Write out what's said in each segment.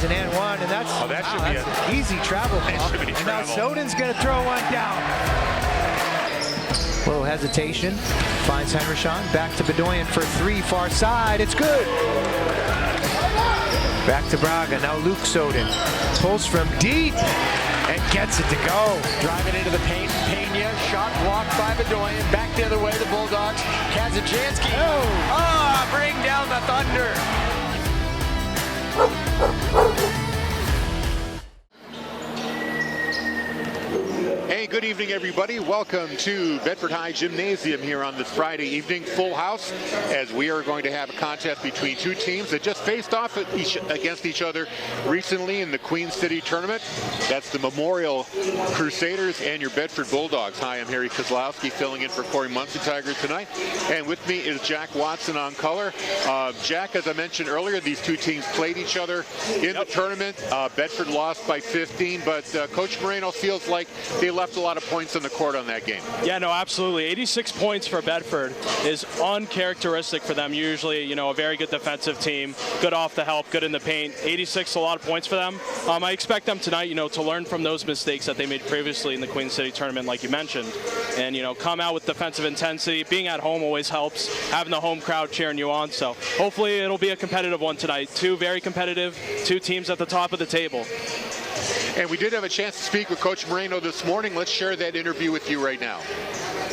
an and one, and that's, that should be an easy travel call. And now Soden's going to throw one down. Little hesitation, finds Henderson, back to Bedoyan for three, far side, it's good. Back to Braga, now Luke Soden, pulls from deep, and gets it to go. Driving into the paint, Pena, shot blocked by Bedoyan, back the other way, the Bulldogs, Kazajanski, bring down the Thunder. Hey, good evening, everybody. Welcome to Bedford High Gymnasium here on this Friday evening. Full house, as we are going to have a contest between two teams that just faced off against each other recently in the Queen City tournament. That's the Memorial Crusaders and your Bedford Bulldogs. Hi, I'm Harry Kozlowski, filling in for Corey Muncy-Tiger tonight. And with me is Jack Watson on color. Jack, as I mentioned earlier, these two teams played each other in the tournament. Bedford lost by 15, but Coach Moreno feels like they left a lot of points on the court on that game. Yeah, no, absolutely. 86 points for Bedford is uncharacteristic for them. Usually, a very good defensive team, good off the help, good in the paint. 86, a lot of points for them. I expect them tonight, to learn from those mistakes that they made previously in the Queen City tournament, like you mentioned, and, come out with defensive intensity. Being at home always helps, having the home crowd cheering you on. So hopefully it'll be a competitive one tonight. Two very competitive, two teams at the top of the table. And we did have a chance to speak with Coach Moreno this morning. Let's share that interview with you right now.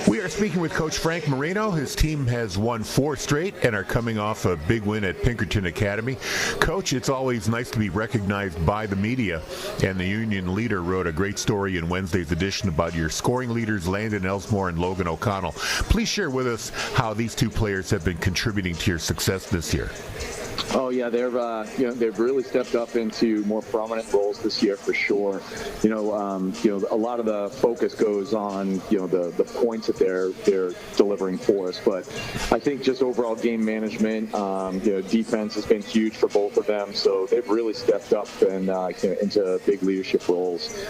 We are speaking with Coach Frank Moreno. His team has won 4 straight and are coming off a big win at Pinkerton Academy. Coach, it's always nice to be recognized by the media, and the Union Leader wrote a great story in Wednesday's edition about your scoring leaders, Landon Elsmore and Logan O'Connell. Please share with us how these two players have been contributing to your success this year. Oh yeah, they've really stepped up into more prominent roles this year for sure. A lot of the focus goes on the points that they're delivering for us, but I think just overall game management, defense has been huge for both of them. So they've really stepped up and into big leadership roles,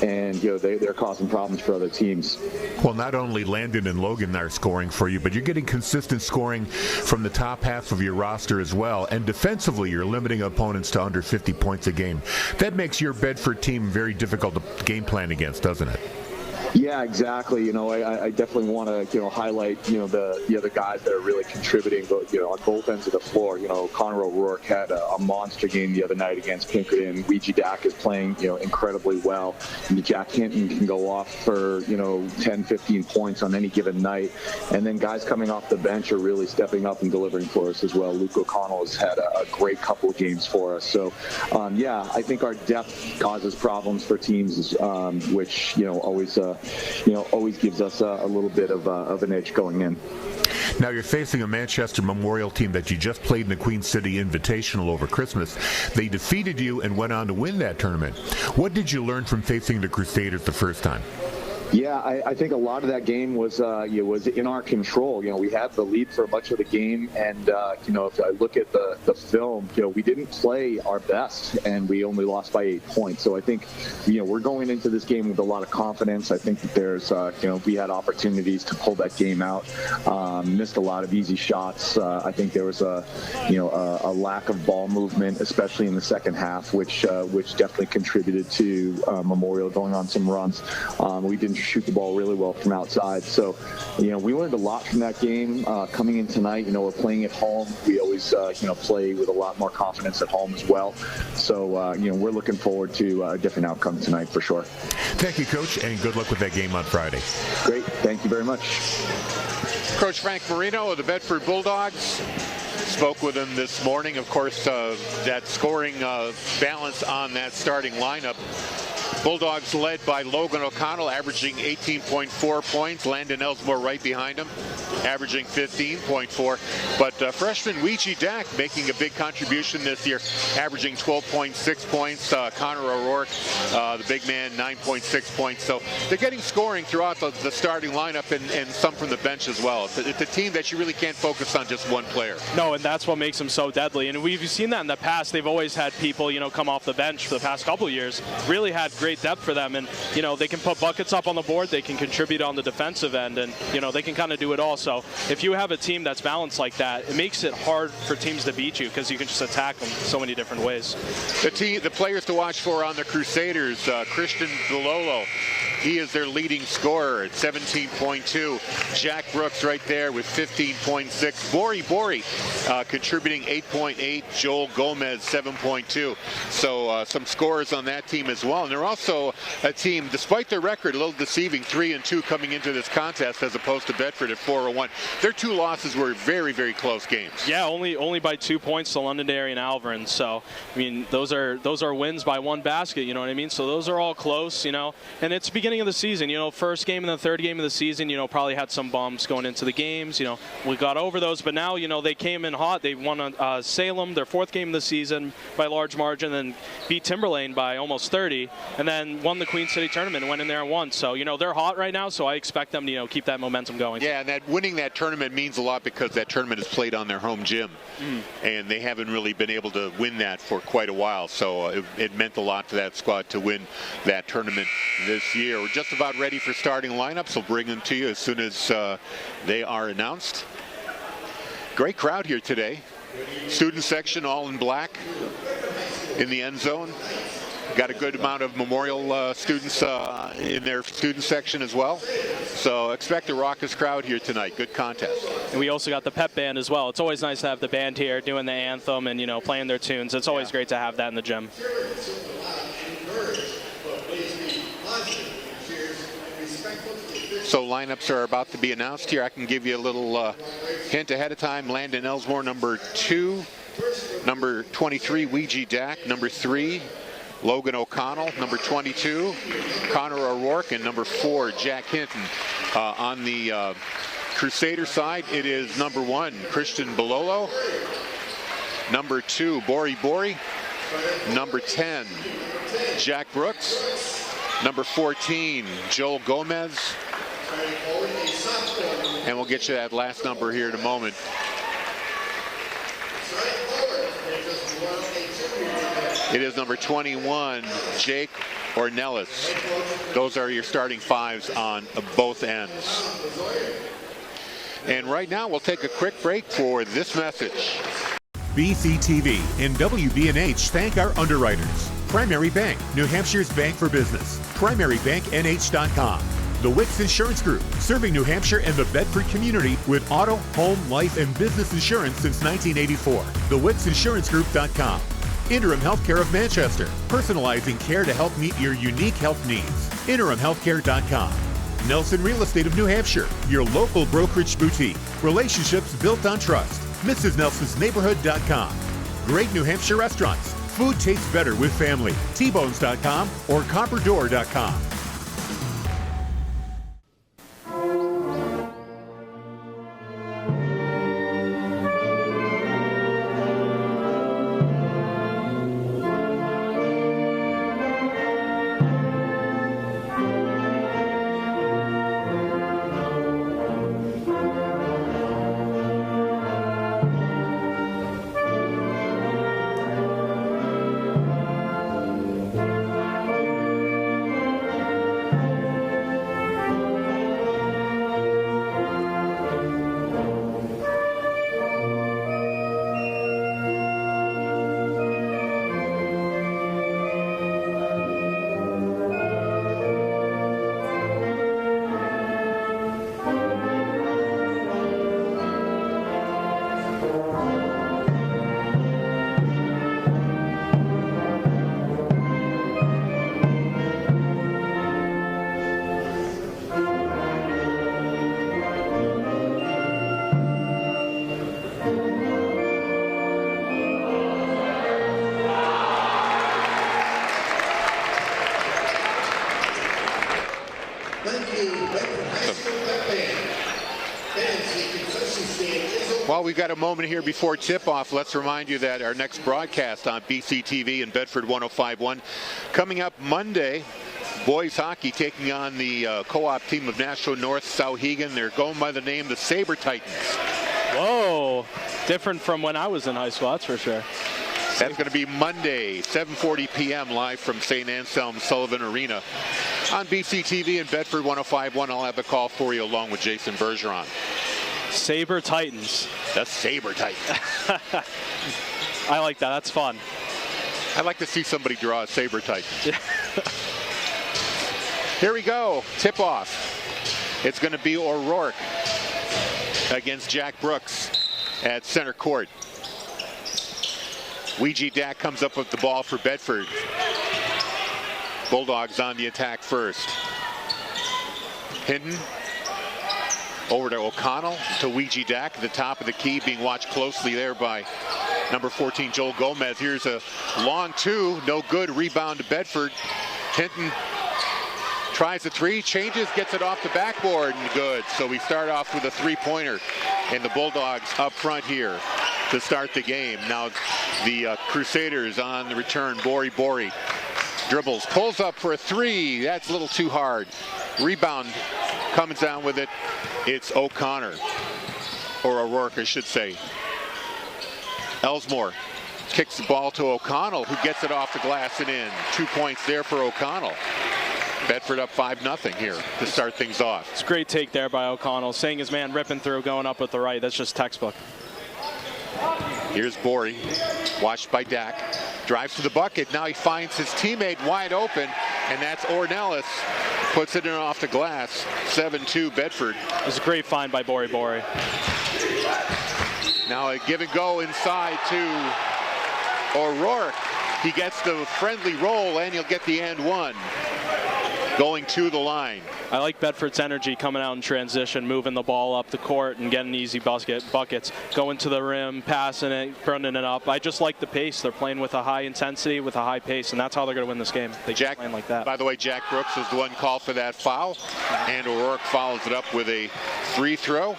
and they're causing problems for other teams. Well, not only Landon and Logan are scoring for you, but you're getting consistent scoring from the top half of your roster as well. And defensively, you're limiting opponents to under 50 points a game. That makes your Bedford team very difficult to game plan against, doesn't it? Yeah, exactly. I definitely want to highlight the other guys that are really contributing, but on both ends of the floor. Connor O'Rourke had a monster game the other night against Pinkerton. Weegee Dak is playing incredibly well. And Jack Hinton can go off for 10, 15 points on any given night. And then guys coming off the bench are really stepping up and delivering for us as well. Luke O'Connell has had a great couple of games for us. So I think our depth causes problems for teams, which always gives us a little bit of an edge going in. Now you're facing a Manchester Memorial team that you just played in the Queen City Invitational over Christmas. They defeated you and went on to win that tournament. What did you learn from facing the Crusaders the first time? Yeah, I think a lot of that game was in our control. We had the lead for much of the game, and if I look at the film, we didn't play our best, and we only lost by 8 points. So I think we're going into this game with a lot of confidence. I think that there's we had opportunities to pull that game out. Missed a lot of easy shots. I think there was a lack of ball movement, especially in the second half, which definitely contributed to Memorial going on some runs. We didn't shoot the ball really well from outside. So, we learned a lot from that game. Coming in tonight, we're playing at home. We always, play with a lot more confidence at home as well. So, we're looking forward to a different outcome tonight for sure. Thank you, Coach, and good luck with that game on Friday. Great. Thank you very much. Coach Frank Moreno of the Bedford Bulldogs. Spoke with him this morning. Of course, that scoring balance on that starting lineup. Bulldogs led by Logan O'Connell, averaging 18.4 points. Landon Elsmore right behind him, averaging 15.4. But freshman Weegee Dak making a big contribution this year, averaging 12.6 points. Connor O'Rourke, the big man, 9.6 points. So they're getting scoring throughout the starting lineup and some from the bench as well. It's a team that you really can't focus on just one player. No, and that's what makes them so deadly. And we've seen that in the past. They've always had people, come off the bench for the past couple of years. Really had great depth for them, and they can put buckets up on the board, they can contribute on the defensive end, and they can kind of do it all. So if you have a team that's balanced like that, it makes it hard for teams to beat you because you can just attack them so many different ways. The players to watch for on the Crusaders, Christian Bilolo. He is their leading scorer at 17.2. Jack Brooks right there with 15.6. Bori contributing 8.8. Joel Gomez 7.2. So some scores on that team as well. And they're also a team, despite their record, a little deceiving, 3-2 coming into this contest as opposed to Bedford at 4-1. Their two losses were very, very close games. Yeah, only by 2 points to Londonderry and Alverin. So I mean, those are wins by one basket. You know what I mean? So those are all close. You know, and it's beginning of the season. You know, first game and the third game of the season. You know, probably had some bumps going into the games. You know, we got over those, but now you know they came in hot. They won Salem, their fourth game of the season by large margin, then beat Timberlane by almost 30, and then won the Queen City tournament and went in there and won. So you know they're hot right now. So I expect them to keep that momentum going. Yeah, and winning that tournament means a lot because that tournament is played on their home gym, and they haven't really been able to win that for quite a while. So it meant a lot to that squad to win that tournament this year. We're just about ready for starting lineups. We'll bring them to you as soon as they are announced. Great crowd here today. Student section all in black in the end zone. Got a good amount of Memorial students in their student section as well. So expect a raucous crowd here tonight. Good contest. And we also got the pep band as well. It's always nice to have the band here doing the anthem and playing their tunes. It's always great to have that in the gym. So lineups are about to be announced here. I can give you a little hint ahead of time. Landon Ellsmore, number 2. Number 23, Ouija Dak. Number 3, Logan O'Connell. Number 22, Connor O'Rourke. And number 4, Jack Hinton. On the Crusader side, it is number 1, Christian Bilolo. Number 2, Bori. Number 10, Jack Brooks. Number 14, Joel Gomez. And we'll get you that last number here in a moment. It is number 21, Jake Ornelas. Those are your starting fives on both ends. And right now we'll take a quick break for this message. BCTV and WBNH thank our underwriters. Primary Bank, New Hampshire's bank for business. PrimaryBankNH.com. The Wicks Insurance Group, serving New Hampshire and the Bedford community with auto, home, life, and business insurance since 1984. TheWicksInsuranceGroup.com. Interim Healthcare of Manchester, personalizing care to help meet your unique health needs. InterimHealthcare.com. Nelson Real Estate of New Hampshire, your local brokerage boutique. Relationships built on trust. MrsNelsonsNeighborhood.com. Great New Hampshire restaurants. Food tastes better with family. Tbones.com or Copperdoor.com. Well, we've got a moment here before tip-off. Let's remind you that our next broadcast on BCTV and Bedford 105.1 coming up Monday. Boys hockey taking on the co-op team of Nashua North Sauhegan. They're going by the name the Sabre Titans. Whoa, different from when I was in high school, that's for sure. That's going to be Monday, 7:40 p.m. live from St. Anselm Sullivan Arena on BCTV and Bedford 105.1. I'll have the call for you along with Jason Bergeron. Saber Titans. The Saber Titans. I like that. That's fun. I'd like to see somebody draw a Saber Titan. Yeah. Here we go. Tip-off. It's going to be O'Rourke against Jack Brooks at center court. Ouija Dak comes up with the ball for Bedford. Bulldogs on the attack first. Hinton over to O'Connell, to Ouija Dak at the top of the key, being watched closely there by number 14, Joel Gomez. Here's a long two, no good. Rebound to Bedford. Hinton tries the three, changes, gets it off the backboard, and good. So we start off with a three-pointer, and the Bulldogs up front here to start the game. Now the Crusaders on the return. Bori dribbles, pulls up for a three. That's a little too hard. Rebound comes down with it. It's O'Connor, or O'Rourke, I should say. Elsmore kicks the ball to O'Connell, who gets it off the glass and in. 2 points there for O'Connell. Bedford up 5-0 here to start things off. It's a great take there by O'Connell. Seeing his man ripping through, going up with the right. That's just textbook. Here's Bori, watched by Dak. Drives to the bucket. Now he finds his teammate wide open, and that's Ornelas. Puts it in off the glass. 7-2 Bedford. It was a great find by Bori. Now a give and go inside to O'Rourke. He gets the friendly roll, and he'll get the and one. Going to the line. I like Bedford's energy coming out in transition, moving the ball up the court and getting easy buckets, going to the rim, passing it, running it up. I just like the pace. They're playing with a high intensity, with a high pace, and that's how they're going to win this game. They keep playing like that. By the way, Jack Brooks was the one called for that foul, and O'Rourke follows it up with a free throw,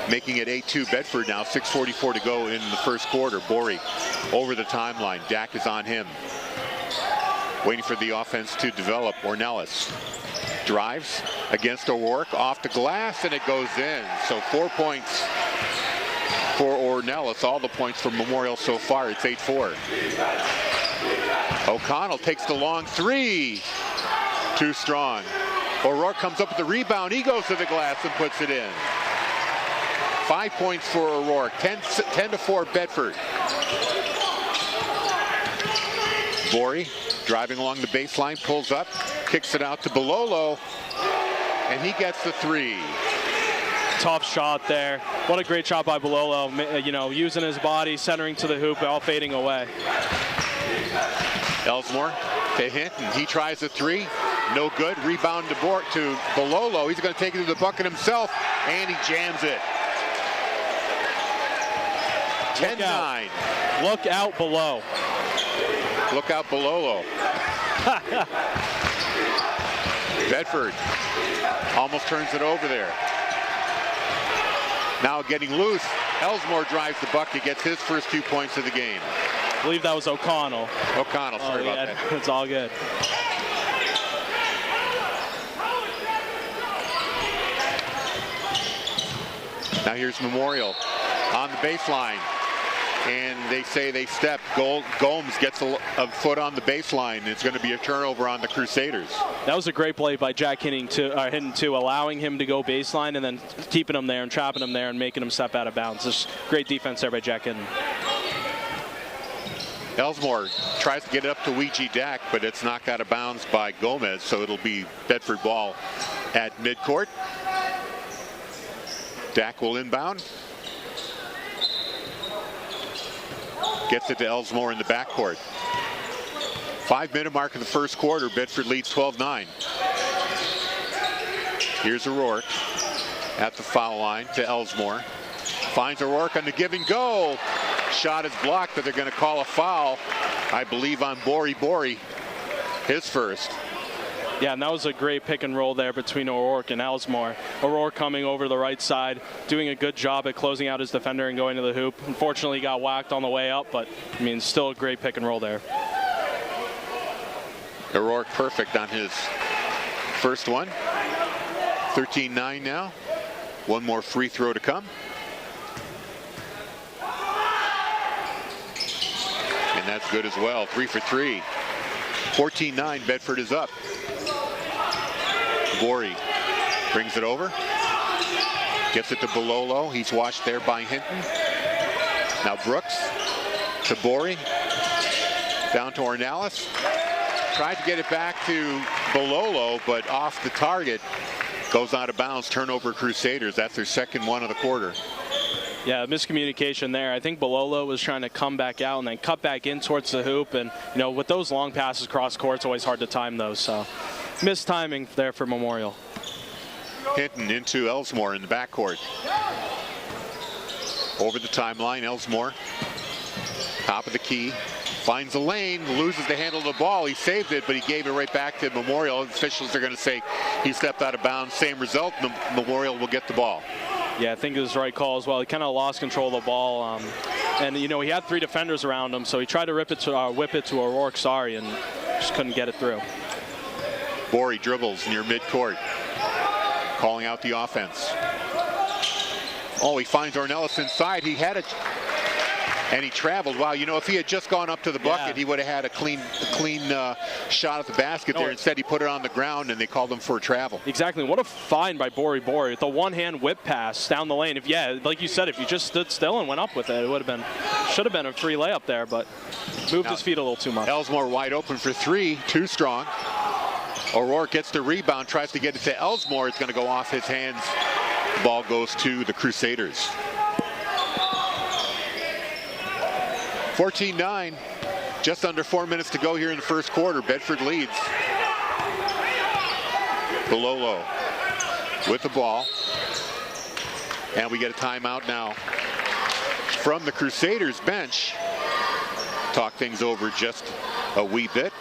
making it 8-2 Bedford now. 6:44 to go in the first quarter. Bori over the timeline. Dak is on him. Waiting for the offense to develop. Ornelas drives against O'Rourke, off the glass, and it goes in. So 4 points for Ornelas. All the points for Memorial so far. It's 8-4. O'Connell takes the long three. Too strong. O'Rourke comes up with the rebound. He goes to the glass and puts it in. 5 points for O'Rourke. 10-4 Bedford. Bori driving along the baseline, pulls up, kicks it out to Bololo, and he gets the three. Tough shot there. What a great shot by Bololo. You know, using his body, centering to the hoop, all fading away. Elsmore to Hinton. He tries the three. No good. Rebound to Bololo. He's going to take it to the bucket himself, and he jams it. 10-9. Look out below. Look out Bololo. Bedford almost turns it over there. Now getting loose. Elsmore drives the bucket, gets his first 2 points of the game. I believe that was O'Connell. O'Connell, sorry about that. It's all good. Now here's Memorial on the baseline. And they say they stepped. Gomes gets a foot on the baseline. It's going to be a turnover on the Crusaders. That was a great play by Jack Hinton too, allowing him to go baseline and then keeping him there and trapping him there and making him step out of bounds. Just great defense there by Jack Hinton. Elsmore tries to get it up to Ouija Dak, but it's knocked out of bounds by Gomez, so it'll be Bedford ball at midcourt. Dak will inbound. Gets it to Elsmore in the backcourt. 5-minute mark of the first quarter. Bedford leads 12-9. Here's O'Rourke at the foul line to Elsmore. Finds O'Rourke on the give and go. Shot is blocked, but they're going to call a foul, I believe, on Bori. His first. Yeah, and that was a great pick and roll there between O'Rourke and Elsmore. O'Rourke coming over the right side, doing a good job at closing out his defender and going to the hoop. Unfortunately, he got whacked on the way up, but, I mean, still a great pick and roll there. O'Rourke perfect on his first one. 13-9 now. One more free throw to come. And that's good as well. 3 for 3. 14-9, Bedford is up. Bori brings it over. Gets it to Bololo. He's washed there by Hinton. Now Brooks to Borey. Down to Ornelas. Tried to get it back to Bololo, but off the target. Goes out of bounds. Turnover Crusaders. That's their second one of the quarter. Yeah, miscommunication there. I think Bololo was trying to come back out and then cut back in towards the hoop. And, you know, with those long passes cross court, it's always hard to time those. So, missed timing there for Memorial. Hinton into Elsmore in the backcourt. Over the timeline, Elsmore. Top of the key. Finds a lane, loses the handle of the ball. He saved it, but he gave it right back to Memorial. Officials are going to say he stepped out of bounds. Same result. Memorial will get the ball. Yeah, I think it was the right call as well. He kind of lost control of the ball. And, you know, he had 3 defenders around him, so he tried to whip it to O'Rourke, and just couldn't get it through. Borey dribbles near midcourt. Calling out the offense. Oh, he finds Ornelas inside. He had it. And he traveled. Wow, you know, if he had just gone up to the bucket, he would have had a clean shot at the basket there. Instead, he put it on the ground, and they called him for a travel. Exactly. What a find by Borey. The one-hand whip pass down the lane. Like you said, if you just stood still and went up with it, it should have been a free layup there, but moved his feet a little too much. Elsmore wide open for 3, too strong. O'Rourke gets the rebound, tries to get it to Elsmore. It's going to go off his hands. The ball goes to the Crusaders. 14-9, just under 4 minutes to go here in the first quarter. Bedford leads. Bololo with the ball. And we get a timeout now from the Crusaders bench. Talk things over just a wee bit.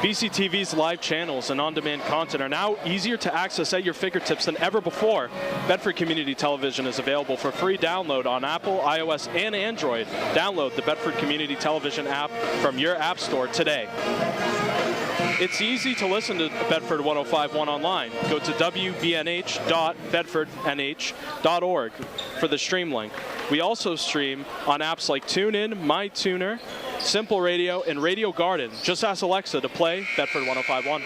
BCTV's live channels and on-demand content are now easier to access at your fingertips than ever before. Bedford Community Television is available for free download on Apple, iOS, and Android. Download the Bedford Community Television app from your app store today. It's easy to listen to Bedford 105.1 online. Go to wbnh.bedfordnh.org for the stream link. We also stream on apps like TuneIn, MyTuner, Simple Radio, and Radio Garden. Just ask Alexa to play Bedford 105.1.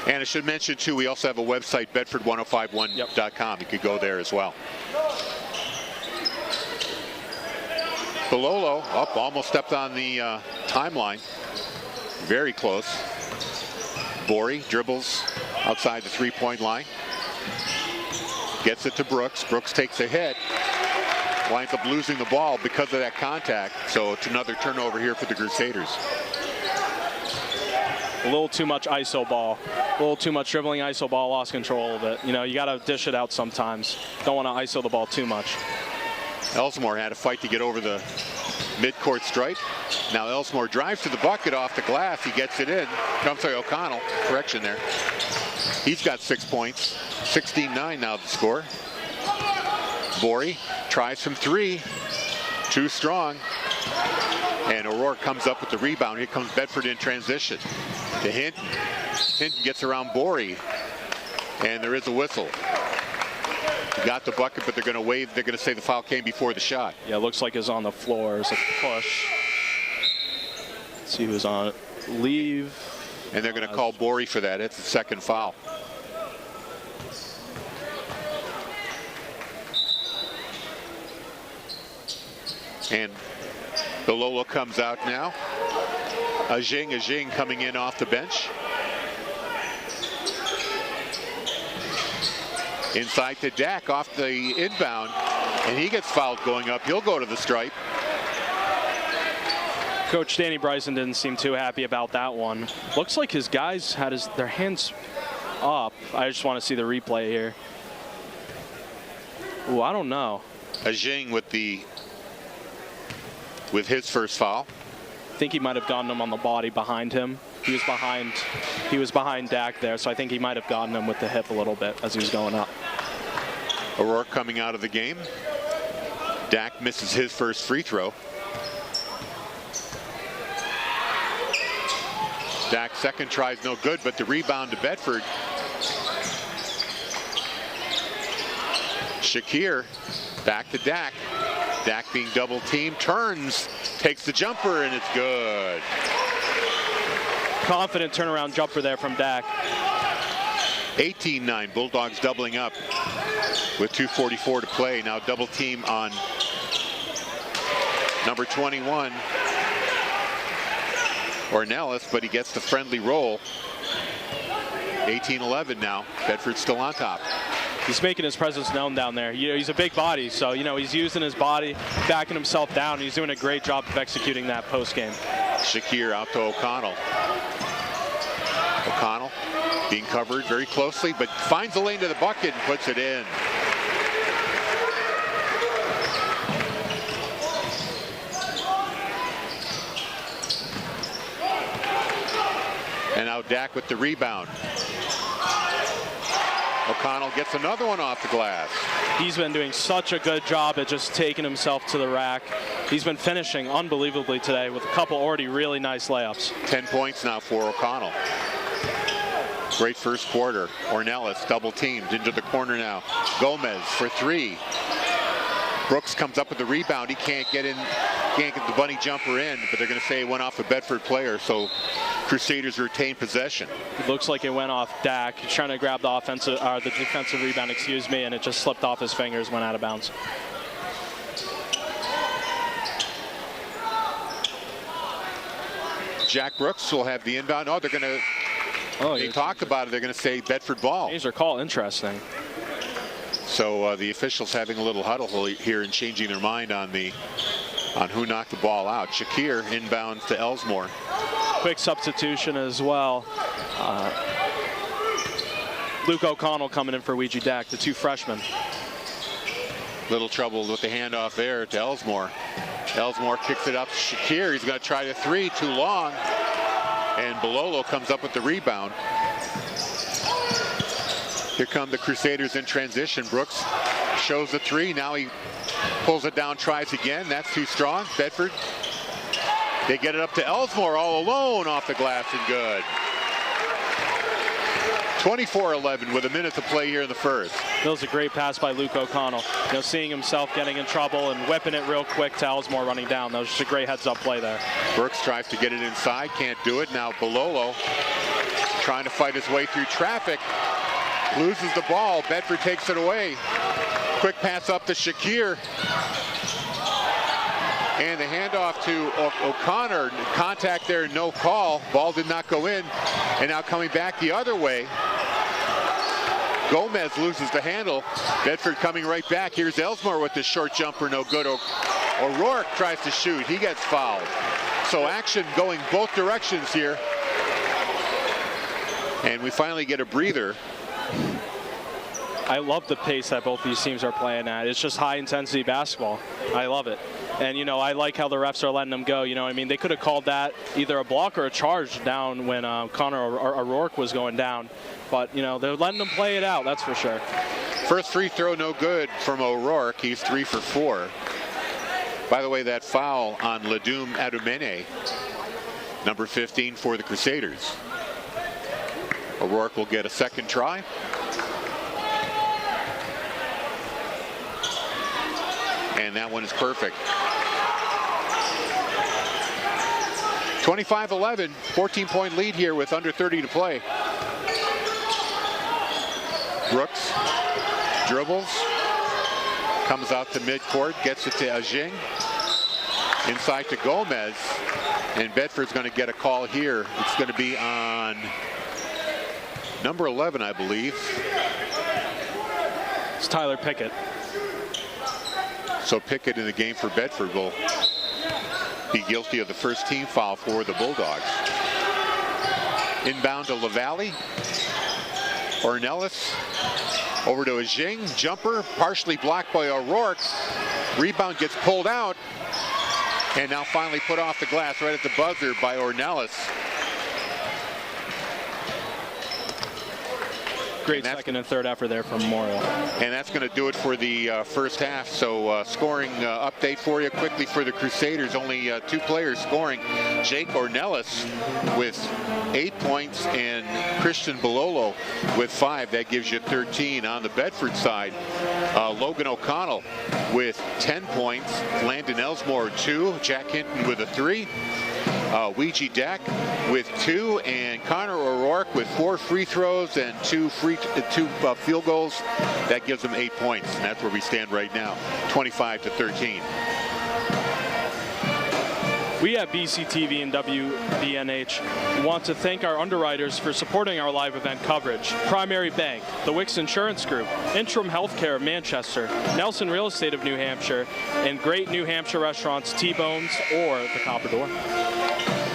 And I should mention, too, we also have a website, bedford1051.com. You could go there as well. Bololo up, almost stepped on the timeline. Very close. Borey dribbles outside the three-point line. Gets it to Brooks. Brooks takes a hit. Winds up losing the ball because of that contact. So it's another turnover here for the Crusaders. A little too much ISO ball. A little too much dribbling ISO ball, lost control of it. You know, you got to dish it out sometimes. Don't want to ISO the ball too much. Elsmore had a fight to get over the midcourt stripe. Now Elsmore drives to the bucket off the glass. He gets it in. I'm sorry, O'Connell. Correction there. He's got 6 points. 16-9 now the score. Borey tries from 3. Too strong. And O'Rourke comes up with the rebound. Here comes Bedford in transition. To Hinton. Hinton gets around Borey. And there is a whistle. He got the bucket, but they're going to wave. They're going to say the foul came before the shot. Yeah, it looks like it's on the floor. It's a push. Let's see who's on it. Leave. And they're going to call Borey for that. It's the second foul. And Bololo comes out now. Ajing coming in off the bench. Inside to Dak off the inbound, and he gets fouled going up. He'll go to the stripe. Coach Danny Bryson didn't seem too happy about that one. Looks like his guys had their hands up. I just want to see the replay here. Ooh, I don't know. Ajing with his first foul. I think he might have gotten him on the body behind him. He was behind Dak there, so I think he might have gotten him with the hip a little bit as he was going up. O'Rourke coming out of the game. Dak misses his first free throw. Dak's second try is no good, but the rebound to Bedford. Shakir back to Dak. Dak being double teamed, turns, takes the jumper, and it's good. Confident turnaround jumper there from Dak. 18-9. Bulldogs doubling up with 2:44 to play. Now double team on number 21, Ornelas, but he gets the friendly roll. 18-11 now. Bedford still on top. He's making his presence known down there. He's a big body, so he's using his body, backing himself down. He's doing a great job of executing that post game. Shakir out to O'Connell. O'Connell being covered very closely, but finds the lane to the bucket and puts it in. And now Dak with the rebound. O'Connell gets another one off the glass. He's been doing such a good job at just taking himself to the rack. He's been finishing unbelievably today with a couple already really nice layups. 10 points now for O'Connell. Great first quarter. Ornelas double teamed into the corner now. Gomez for three. Brooks comes up with the rebound. He can't get the bunny jumper in, but they're going to say it went off a Bedford player, so Crusaders retain possession. It looks like it went off Dak. He's trying to grab the defensive rebound, and it just slipped off his fingers, went out of bounds. Jack Brooks will have the inbound. Oh, they're going to. They talked about it. They're going to say Bedford ball. These are call interesting. So the officials having a little huddle here and changing their mind on who knocked the ball out. Shakir inbounds to Elsmore. Quick substitution as well. Luke O'Connell coming in for Ouija Dak, the two freshmen. Little trouble with the handoff there to Elsmore. Elsmore kicks it up to Shakir. He's going to try the three, too long. And Bololo comes up with the rebound. Here come the Crusaders in transition. Brooks shows the three. Now he pulls it down, tries again. That's too strong. Bedford. They get it up to Elsmore all alone off the glass and good. 24-11 with a minute to play here in the first. That was a great pass by Luke O'Connell. Seeing himself getting in trouble and whipping it real quick to Elsmore running down. That was just a great heads-up play there. Brooks tries to get it inside, can't do it. Now Bololo trying to fight his way through traffic. Loses the ball. Bedford takes it away. Quick pass up to Shakir. And the handoff to O'Connor. Contact there, no call. Ball did not go in. And now coming back the other way. Gomez loses the handle. Bedford coming right back. Here's Elsmore with the short jumper, no good. O'Rourke tries to shoot. He gets fouled. So action going both directions here. And we finally get a breather. I love the pace that both these teams are playing at. It's just high-intensity basketball. I love it. And, I like how the refs are letting them go. They could have called that either a block or a charge down when Connor O'Rourke was going down. But, they're letting them play it out, that's for sure. First free throw no good from O'Rourke. He's 3 for 4. By the way, that foul on Ladum Adumene, number 15 for the Crusaders. O'Rourke will get a second try. And that one is perfect. 25-11, 14-point lead here with under 30 to play. Brooks dribbles, comes out to midcourt, gets it to Ajing. Inside to Gomez, and Bedford's going to get a call here. It's going to be on number 11, I believe. It's Tyler Pickett. So Pickett in the game for Bedford will be guilty of the first team foul for the Bulldogs. Inbound to LaValle. Ornelas over to Ajing. Jumper partially blocked by O'Rourke. Rebound gets pulled out. And now finally put off the glass right at the buzzer by Ornelas. Great second and third effort there from Memorial. And that's going to do it for the first half. So scoring update for you quickly for the Crusaders. Only 2 players scoring. Jake Ornelas with 8 points and Christian Bololo with 5. That gives you 13. On the Bedford side, Logan O'Connell with 10 points. Landon Elsmore 2. Jack Hinton with a 3. Ouija Deck with 2, and Connor O'Rourke with 4 free throws and 2 field goals. That gives them 8 points, and that's where we stand right now, 25-13. We at BCTV and WBNH want to thank our underwriters for supporting our live event coverage. Primary Bank, the Wicks Insurance Group, Interim Healthcare of Manchester, Nelson Real Estate of New Hampshire, and great New Hampshire restaurants T-Bones or the Copper Door.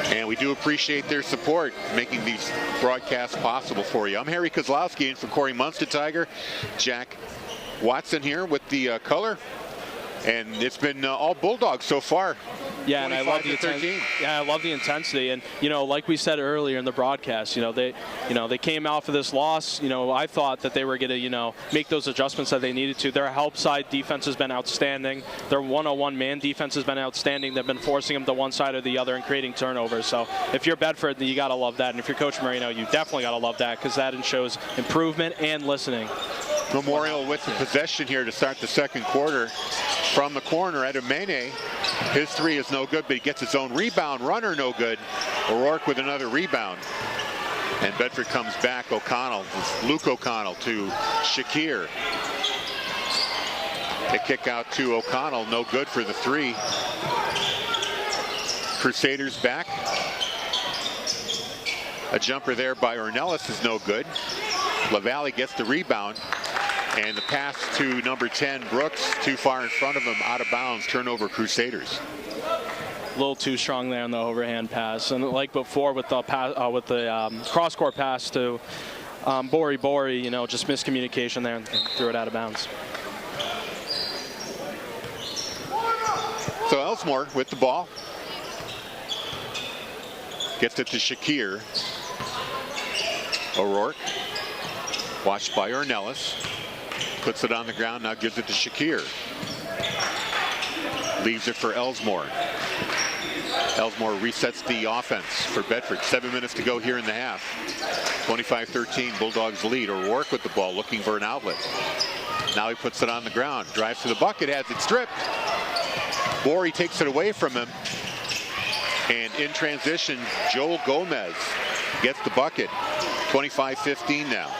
And we do appreciate their support, making these broadcasts possible for you. I'm Harry Kozlowski in for Corey Munster Tiger. Jack Watson here with the color. And it's been all Bulldogs so far. Yeah, and I love the intensity. Yeah, I love the intensity. And like we said earlier in the broadcast, they came out for this loss. I thought that they were going to, make those adjustments that they needed to. Their help side defense has been outstanding. Their 101 man defense has been outstanding. They've been forcing them to one side or the other and creating turnovers. So if you're Bedford, you got to love that. And if you're Coach Marino, you definitely got to love that, because that shows improvement and listening. Memorial with the possession here to start the second quarter. From the corner, Edumene. His 3 is no good, but he gets his own rebound. Runner no good. O'Rourke with another rebound. And Bedford comes back. Luke O'Connell to Shakir. A kick out to O'Connell, no good for the 3. Crusaders back. A jumper there by Ornelas is no good. LaValle gets the rebound. And the pass to number 10, Brooks, too far in front of him, out of bounds, turnover Crusaders. A little too strong there on the overhand pass. And like before with the cross-court pass to Bori, just miscommunication there and threw it out of bounds. So Elsmore with the ball. Gets it to Shakir. O'Rourke, watched by Ornelas. Puts it on the ground, now gives it to Shakir. Leaves it for Elsmore. Elsmore resets the offense for Bedford. 7 minutes to go here in the half. 25-13, Bulldogs lead. O'Rourke with the ball, looking for an outlet. Now he puts it on the ground, drives to the bucket, has it stripped. Bori takes it away from him. And in transition, Joel Gomez gets the bucket. 25-15 now.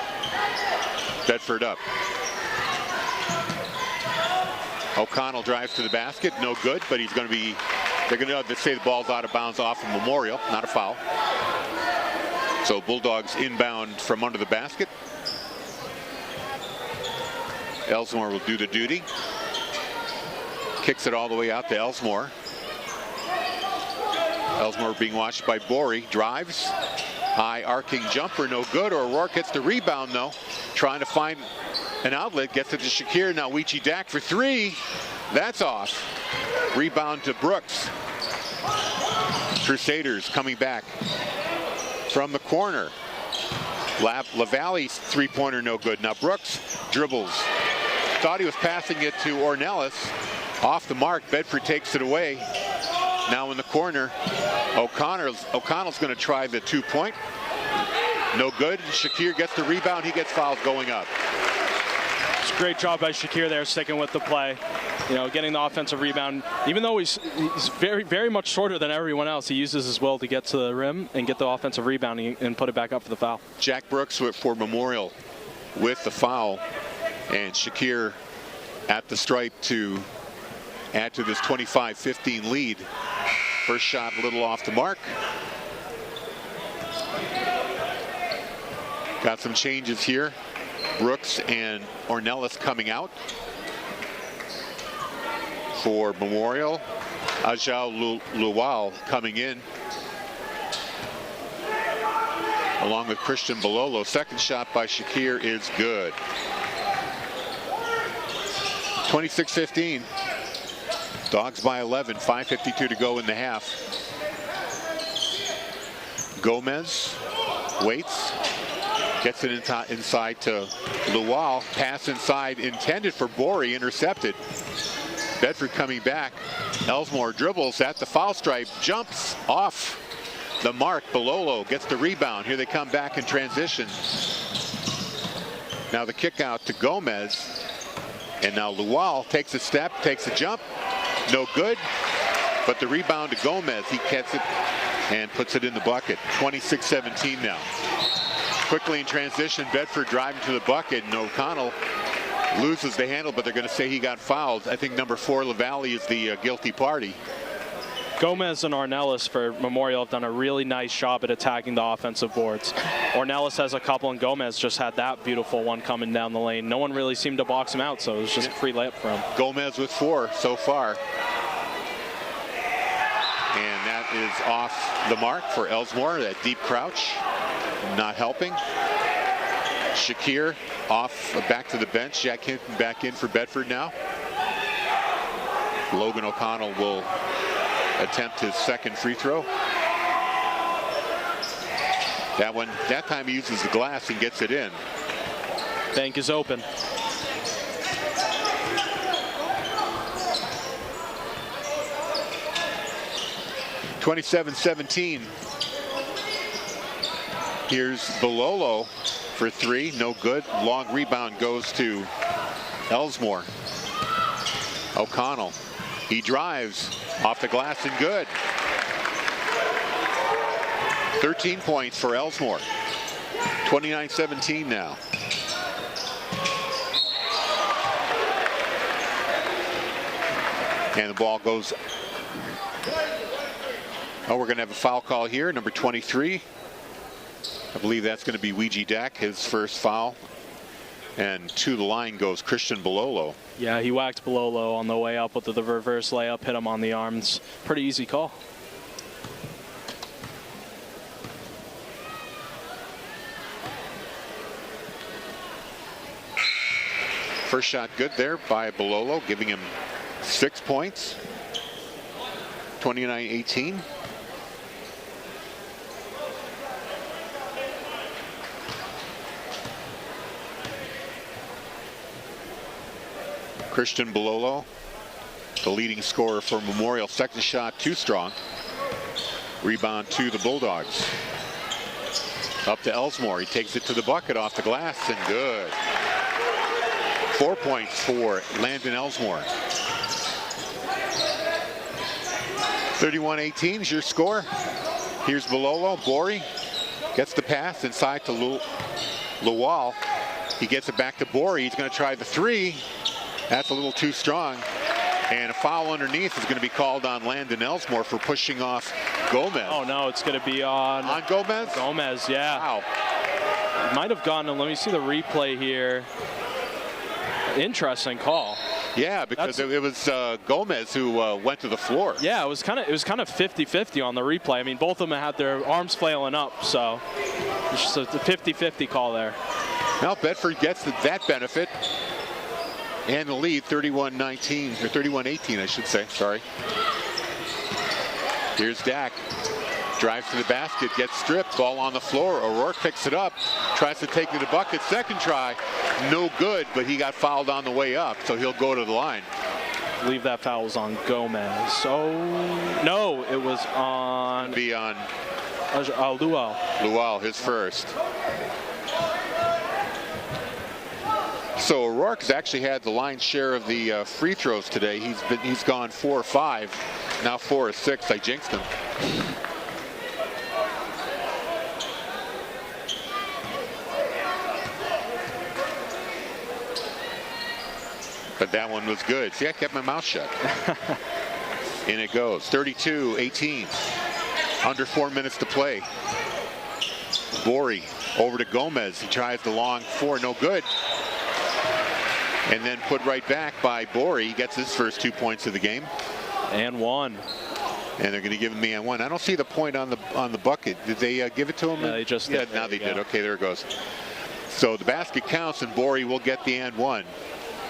Bedford up. O'Connell drives to the basket, no good, but they're going to say the ball's out of bounds off of Memorial, not a foul. So Bulldogs inbound from under the basket. Elsmore will do the duty. Kicks it all the way out to Elsmore. Elsmore being watched by Bori, drives. High arcing jumper, no good. O'Rourke gets the rebound though. Trying to find an outlet, gets it to Shakir. Now Ouija Dak for 3. That's off. Rebound to Brooks. Crusaders coming back from the corner. LaValle's 3-pointer no good. Now Brooks dribbles. Thought he was passing it to Ornelas. Off the mark. Bedford takes it away. Now in the corner, O'Connell's going to try the 2-point. No good. Shakir gets the rebound. He gets fouled going up. It's a great job by Shakir there, sticking with the play. Getting the offensive rebound. Even though he's very, very much shorter than everyone else, he uses his will to get to the rim and get the offensive rebound and put it back up for the foul. Jack Brooks for Memorial with the foul. And Shakir at the stripe to add to this 25-15 lead. First shot a little off the mark. Got some changes here. Brooks and Ornelas coming out. For Memorial, Ajao Luwal coming in. Along with Christian Bololo. Second shot by Shakir is good. 26-15. Dogs by 11. 5:52 to go in the half. Gomez waits. Gets it inside to Luwal. Pass inside intended for Bori. Intercepted. Bedford coming back. Elsmore dribbles at the foul stripe. Jumps off the mark. Bololo gets the rebound. Here they come back in transition. Now the kick out to Gomez. And now Luwal takes a step, takes a jump. No good. But the rebound to Gomez. He gets it and puts it in the bucket. 26-17 now. Quickly in transition, Bedford driving to the bucket, and O'Connell loses the handle, but they're going to say he got fouled. I think number 4, LaValle, is the guilty party. Gomez and Ornelas for Memorial have done a really nice job at attacking the offensive boards. Ornelas has a couple, and Gomez just had that beautiful one coming down the lane. No one really seemed to box him out, so it was just a free layup for him. Gomez with 4 so far. And that is off the mark for Elsmore. That deep crouch not helping. Shakir off, back to the bench. Jack Hinton back in for Bedford now. Logan O'Connell will attempt his second free throw. That time he uses the glass and gets it in. Bank is open. (27-17). Here's Bololo for 3, no good. Long rebound goes to Elsmore. O'Connell, he drives off the glass and good. 13 points for Elsmore. 29-17 now. And the ball goes. Oh, we're going to have a foul call here. Number 23. I believe that's going to be Ouija Dak, his first foul. And to the line goes Christian Bololo. Yeah, he whacked Bololo on the way up with the reverse layup, hit him on the arms. Pretty easy call. First shot good there by Bololo, giving him 6 points. 29-18. Christian Bololo, the leading scorer for Memorial. Second shot too strong. Rebound to the Bulldogs. Up to Elsmore. He takes it to the bucket off the glass and good. 4 points for Landon Elsmore. 31-18 is your score. Here's Bololo. Borey gets the pass inside to Lawal. He gets it back to Borey. He's going to try the 3. That's a little too strong. And a foul underneath is going to be called on Landon Elsmore for pushing off Gomez. Oh, no, it's going to be on Gomez? Gomez, yeah. Wow. It might have gone, let me see the replay here. Interesting call. Yeah, because it was Gomez who went to the floor. Yeah, it was kind of 50-50 on the replay. I mean, both of them had their arms flailing up, so it's just a 50-50 call there. Now Bedford gets that benefit. And the lead, 31-19, or 31-18, I should say, sorry. Here's Dak. Drives to the basket, gets stripped, ball on the floor. O'Rourke picks it up, tries to take it to the bucket. Second try, no good, but he got fouled on the way up, so he'll go to the line. I believe that foul was on Gomez. So, no, it was on... Be on... Luau. Luau, his first. So O'Rourke's actually had the lion's share of the free throws today. He's gone 4 or 5, now 4 or 6. I jinxed him. But that one was good. See, I kept my mouth shut. In it goes. 32-18. Under 4 minutes to play. Borey over to Gomez. He tries the long 4, no good. And then put right back by Borey. He gets his first 2 points of the game. And 1. And they're going to give him the and 1. I don't see the point on the bucket. Did they give it to him? They just did. Yeah, now they did. Okay, there it goes. So the basket counts, and Borey will get the and 1.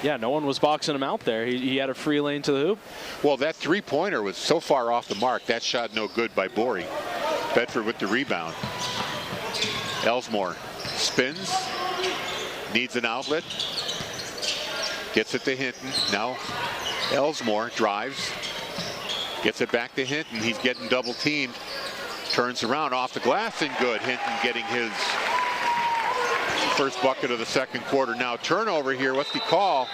Yeah, no one was boxing him out there. He had a free lane to the hoop. Well, that three-pointer was so far off the mark. That shot no good by Borey. Bedford with the rebound. Elsmore spins. Needs an outlet. Gets it to Hinton. Now Elsmore drives. Gets it back to Hinton. He's getting double teamed. Turns around off the glass and good. Hinton getting his first bucket of the second quarter. Now turnover here. What's the call?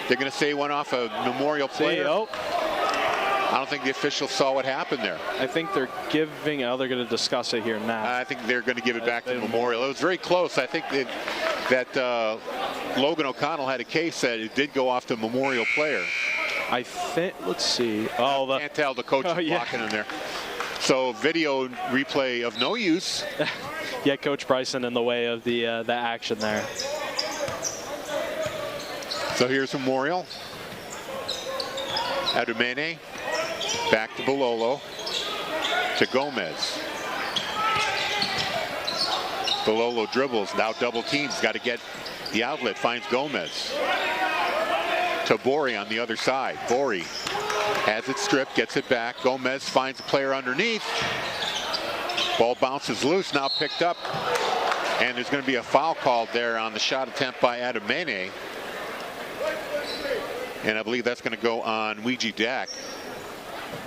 They're going to say one off a Memorial player. I don't think the officials saw what happened there. I think they're giving. Oh, they're going to discuss it here now. I think they're going to give it back to Memorial. It was very close. I think that Logan O'Connell had a case that it did go off the Memorial player. I think. Let's see. Oh, Can't tell, the coach is blocking him there. So video replay of no use. Yeah, Coach Bryson in the way of the action there. So here's Memorial. Adumene. Back to Bololo. To Gomez. Bololo dribbles. Now double teams. Got to get the outlet. Finds Gomez. To Borey on the other side. Borey has it stripped. Gets it back. Gomez finds a player underneath. Ball bounces loose. Now picked up. And there's going to be a foul called there on the shot attempt by Adumene. And I believe that's going to go on Ouija Dak.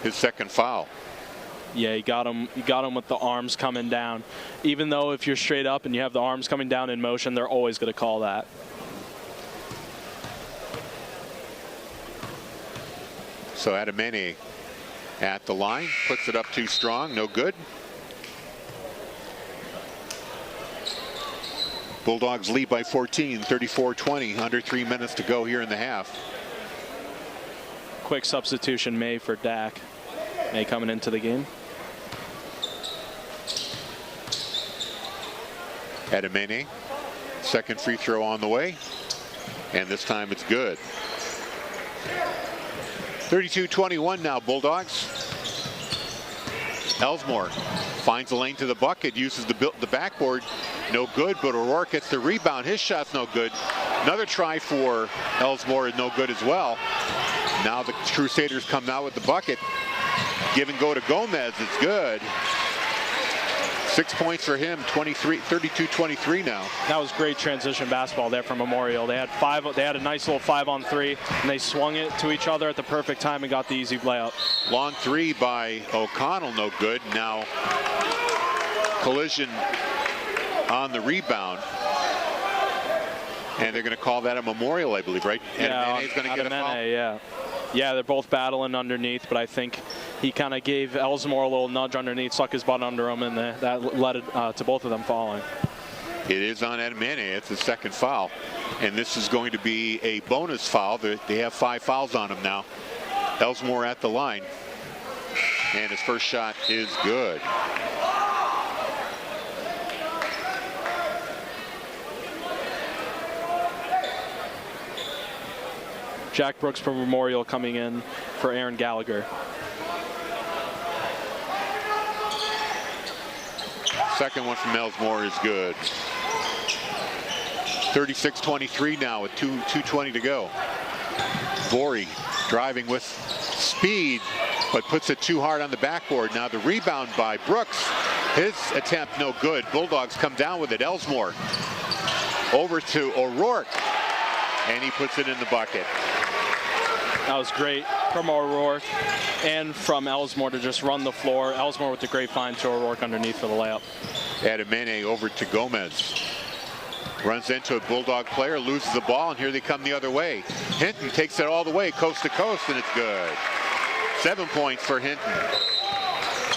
His second foul. Yeah, you got him with the arms coming down. Even though if you're straight up and you have the arms coming down in motion, they're always going to call that. So Adumene at the line, puts it up too strong, no good. Bulldogs lead by 14, 34-20, under 3 minutes to go here in the half. Quick substitution, May for Dak. May coming into the game. Adumene, second free throw on the way, and this time it's good. 32-21 now, Bulldogs. Elsmore finds the lane to the bucket, uses the backboard, no good, but O'Rourke gets the rebound. His shot's no good. Another try for Elsmore is no good as well. Now the Crusaders come out with the bucket. Give and go to Gomez, it's good. 6 points for him, 32-23 now. That was great transition basketball there from Memorial. They had a nice little 5-on-3, and they swung it to each other at the perfect time and got the easy layup. Long three by O'Connell, no good. Now collision on the rebound. And they're going to call that a Memorial, I believe, right? Yeah, Adumene's going to get a foul. Yeah, they're both battling underneath, but I think he kind of gave Elsmore a little nudge underneath, stuck his butt under him, and that led to both of them falling. It is on Adumene. It's the second foul. And this is going to be a bonus foul. They have 5 fouls on him now. Elsmore at the line. And his first shot is good. Jack Brooks from Memorial coming in for Aaron Gallagher. Second one from Elsmore is good. 36-23 now with 2:20 to go. Borey driving with speed, but puts it too hard on the backboard. Now the rebound by Brooks. His attempt no good. Bulldogs come down with it. Elsmore over to O'Rourke, and he puts it in the bucket. That was great from O'Rourke and from Elsmore to just run the floor. Elsmore with the great find to O'Rourke underneath for the layup. Adumene over to Gomez. Runs into a Bulldog player, loses the ball, and here they come the other way. Hinton takes it all the way, coast to coast, and it's good. 7 points for Hinton.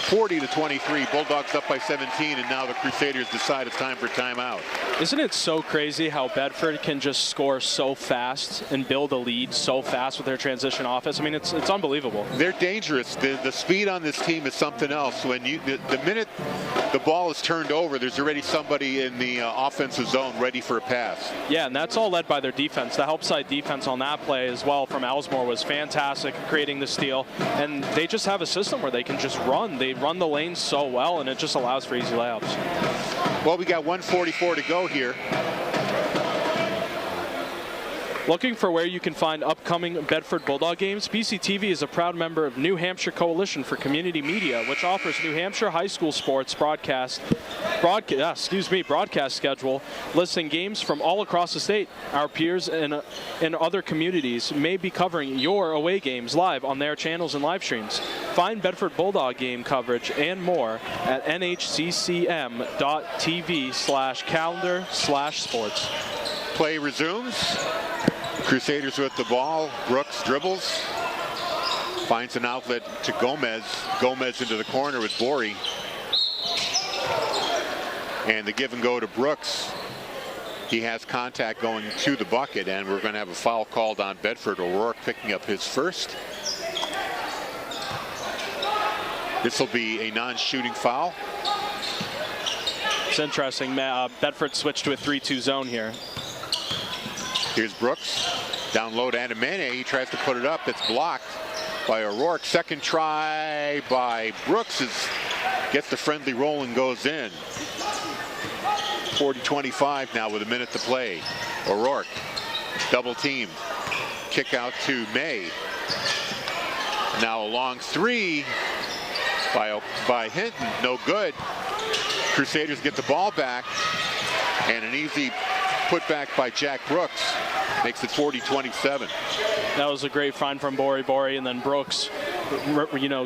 40-23, Bulldogs up by 17, and now the Crusaders decide it's time for timeout. Isn't it so crazy how Bedford can just score so fast and build a lead so fast with their transition offense? I mean, it's unbelievable. They're dangerous. The speed on this team is something else. When the minute the ball is turned over, there's already somebody in the offensive zone ready for a pass. Yeah, and that's all led by their defense. The help side defense on that play as well from Elsmore was fantastic, creating the steal. And they just have a system where they can just run. They run the lanes so well, and it just allows for easy layups. Well, we got 1:44 to go here. Looking for where you can find upcoming Bedford Bulldog games? BCTV is a proud member of New Hampshire Coalition for Community Media, which offers New Hampshire high school sports broadcast schedule listing games from all across the state. Our peers in other communities may be covering your away games live on their channels and live streams. Find Bedford Bulldog game coverage and more at nhccm.tv/calendar/sports. Play resumes. Crusaders with the ball. Brooks dribbles. Finds an outlet to Gomez. Gomez into the corner with Borey. And the give and go to Brooks. He has contact going to the bucket, and we're going to have a foul called on Bedford. O'Rourke picking up his first. This will be a non-shooting foul. It's interesting. Bedford switched to a 3-2 zone here. Here's Brooks. Down low to Adamene. He tries to put it up. It's blocked by O'Rourke. Second try by Brooks gets the friendly roll and goes in. 40-25 now with a minute to play. O'Rourke double teamed. Kick out to May. Now a long three by Hinton. No good. Crusaders get the ball back, and an easy putback by Jack Brooks makes it 40-27. That was a great find from Borey, and then Brooks,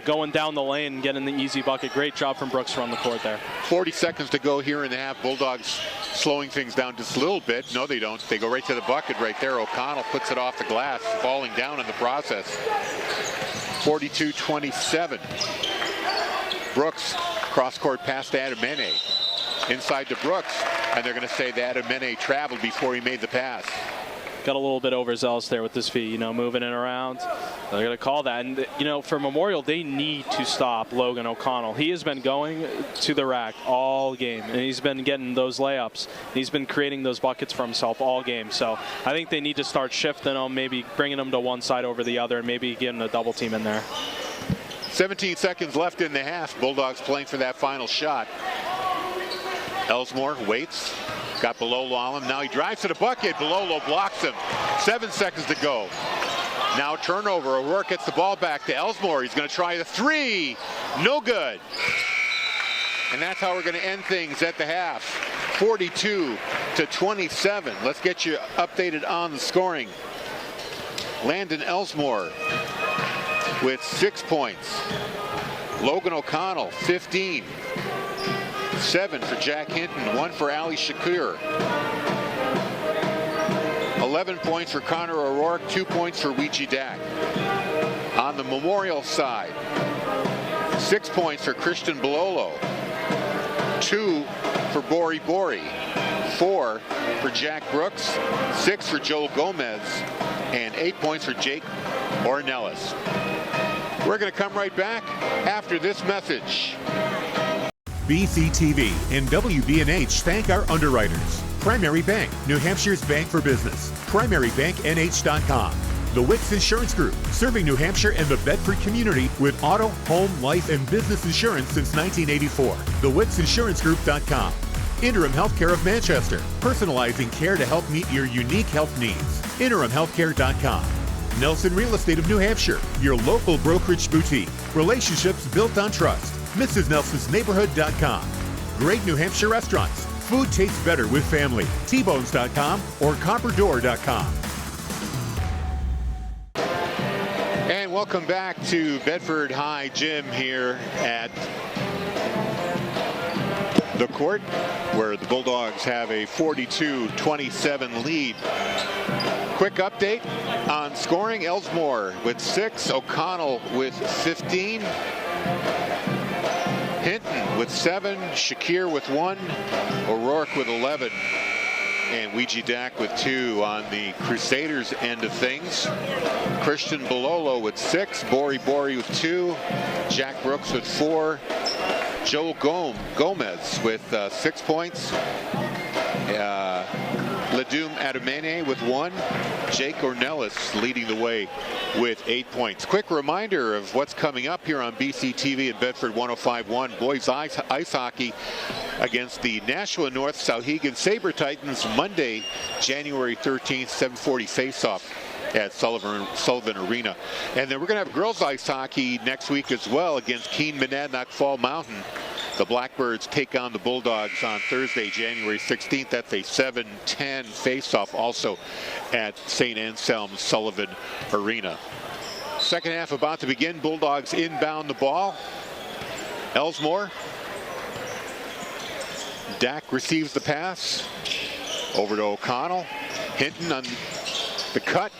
going down the lane and getting the easy bucket. Great job from Brooks from the court there. 40 seconds to go here in the half. Bulldogs slowing things down just a little bit. No, they don't. They go right to the bucket right there. O'Connell puts it off the glass, falling down in the process. 42-27. Brooks, cross-court pass to Adamene. Inside to Brooks, and they're going to say that Adamene traveled before he made the pass. Got a little bit overzealous there with his feet, moving it around. They're going to call that. And, for Memorial, they need to stop Logan O'Connell. He has been going to the rack all game, and he's been getting those layups. He's been creating those buckets for himself all game. So I think they need to start shifting them, maybe bringing them to one side over the other, and maybe getting a double team in there. 17 seconds left in the half. Bulldogs playing for that final shot. Elsmore waits. Got Bilolo on him. Now he drives to the bucket. Bilolo blocks him. 7 seconds to go. Now turnover. O'Rourke gets the ball back to Elsmore. He's going to try the three. No good. And that's how we're going to end things at the half. 42-27. Let's get you updated on the scoring. Landon Elsmore with 6 points. Logan O'Connell, 15. 7 for Jack Hinton, 1 for Ali Shakir. 11 points for Connor O'Rourke, 2 points for Weegee Dak. On the Memorial side, 6 points for Christian Bilolo, 2 for Borey, 4 for Jack Brooks, 6 for Joel Gomez, and 8 points for Jake Ornelas. We're going to come right back after this message. BCTV and WBNH thank our underwriters. Primary Bank, New Hampshire's bank for business. PrimaryBankNH.com. The Wicks Insurance Group, serving New Hampshire and the Bedford community with auto, home, life, and business insurance since 1984. TheWicksInsuranceGroup.com. Interim Healthcare of Manchester, personalizing care to help meet your unique health needs. InterimHealthcare.com. Nelson Real Estate of New Hampshire, your local brokerage boutique. Relationships built on trust. MrsNelsonsNeighborhood.com. Great New Hampshire restaurants. Food tastes better with family. Tbones.com or Copperdoor.com. And welcome back to Bedford High Gym here at the court, where the Bulldogs have a 42-27 lead. Quick update on scoring. Elsmore with 6, O'Connell with 15. Hinton with 7, Shakir with 1, O'Rourke with 11, and Weegee Dak with 2 on the Crusaders end of things. Christian Bilolo with 6, Borey with 2, Jack Brooks with 4, Joel Gomez with 6 points, Ladum Adamene with 1, Jake Ornelas leading the way with 8 points. Quick reminder of what's coming up here on BCTV and Bedford 105.1. Boys ice hockey against the Nashua North Sauhegan Sabre Titans Monday, January 13th, 7:40 face-off at Sullivan Arena. And then we're going to have girls ice hockey next week as well against Keene Monadnock Fall Mountain. The Blackbirds take on the Bulldogs on Thursday, January 16th. That's a 7:10 face-off also at St. Anselm's Sullivan Arena. Second half about to begin. Bulldogs inbound the ball. Elsmore. Dak receives the pass. Over to O'Connell. Hinton on the cut.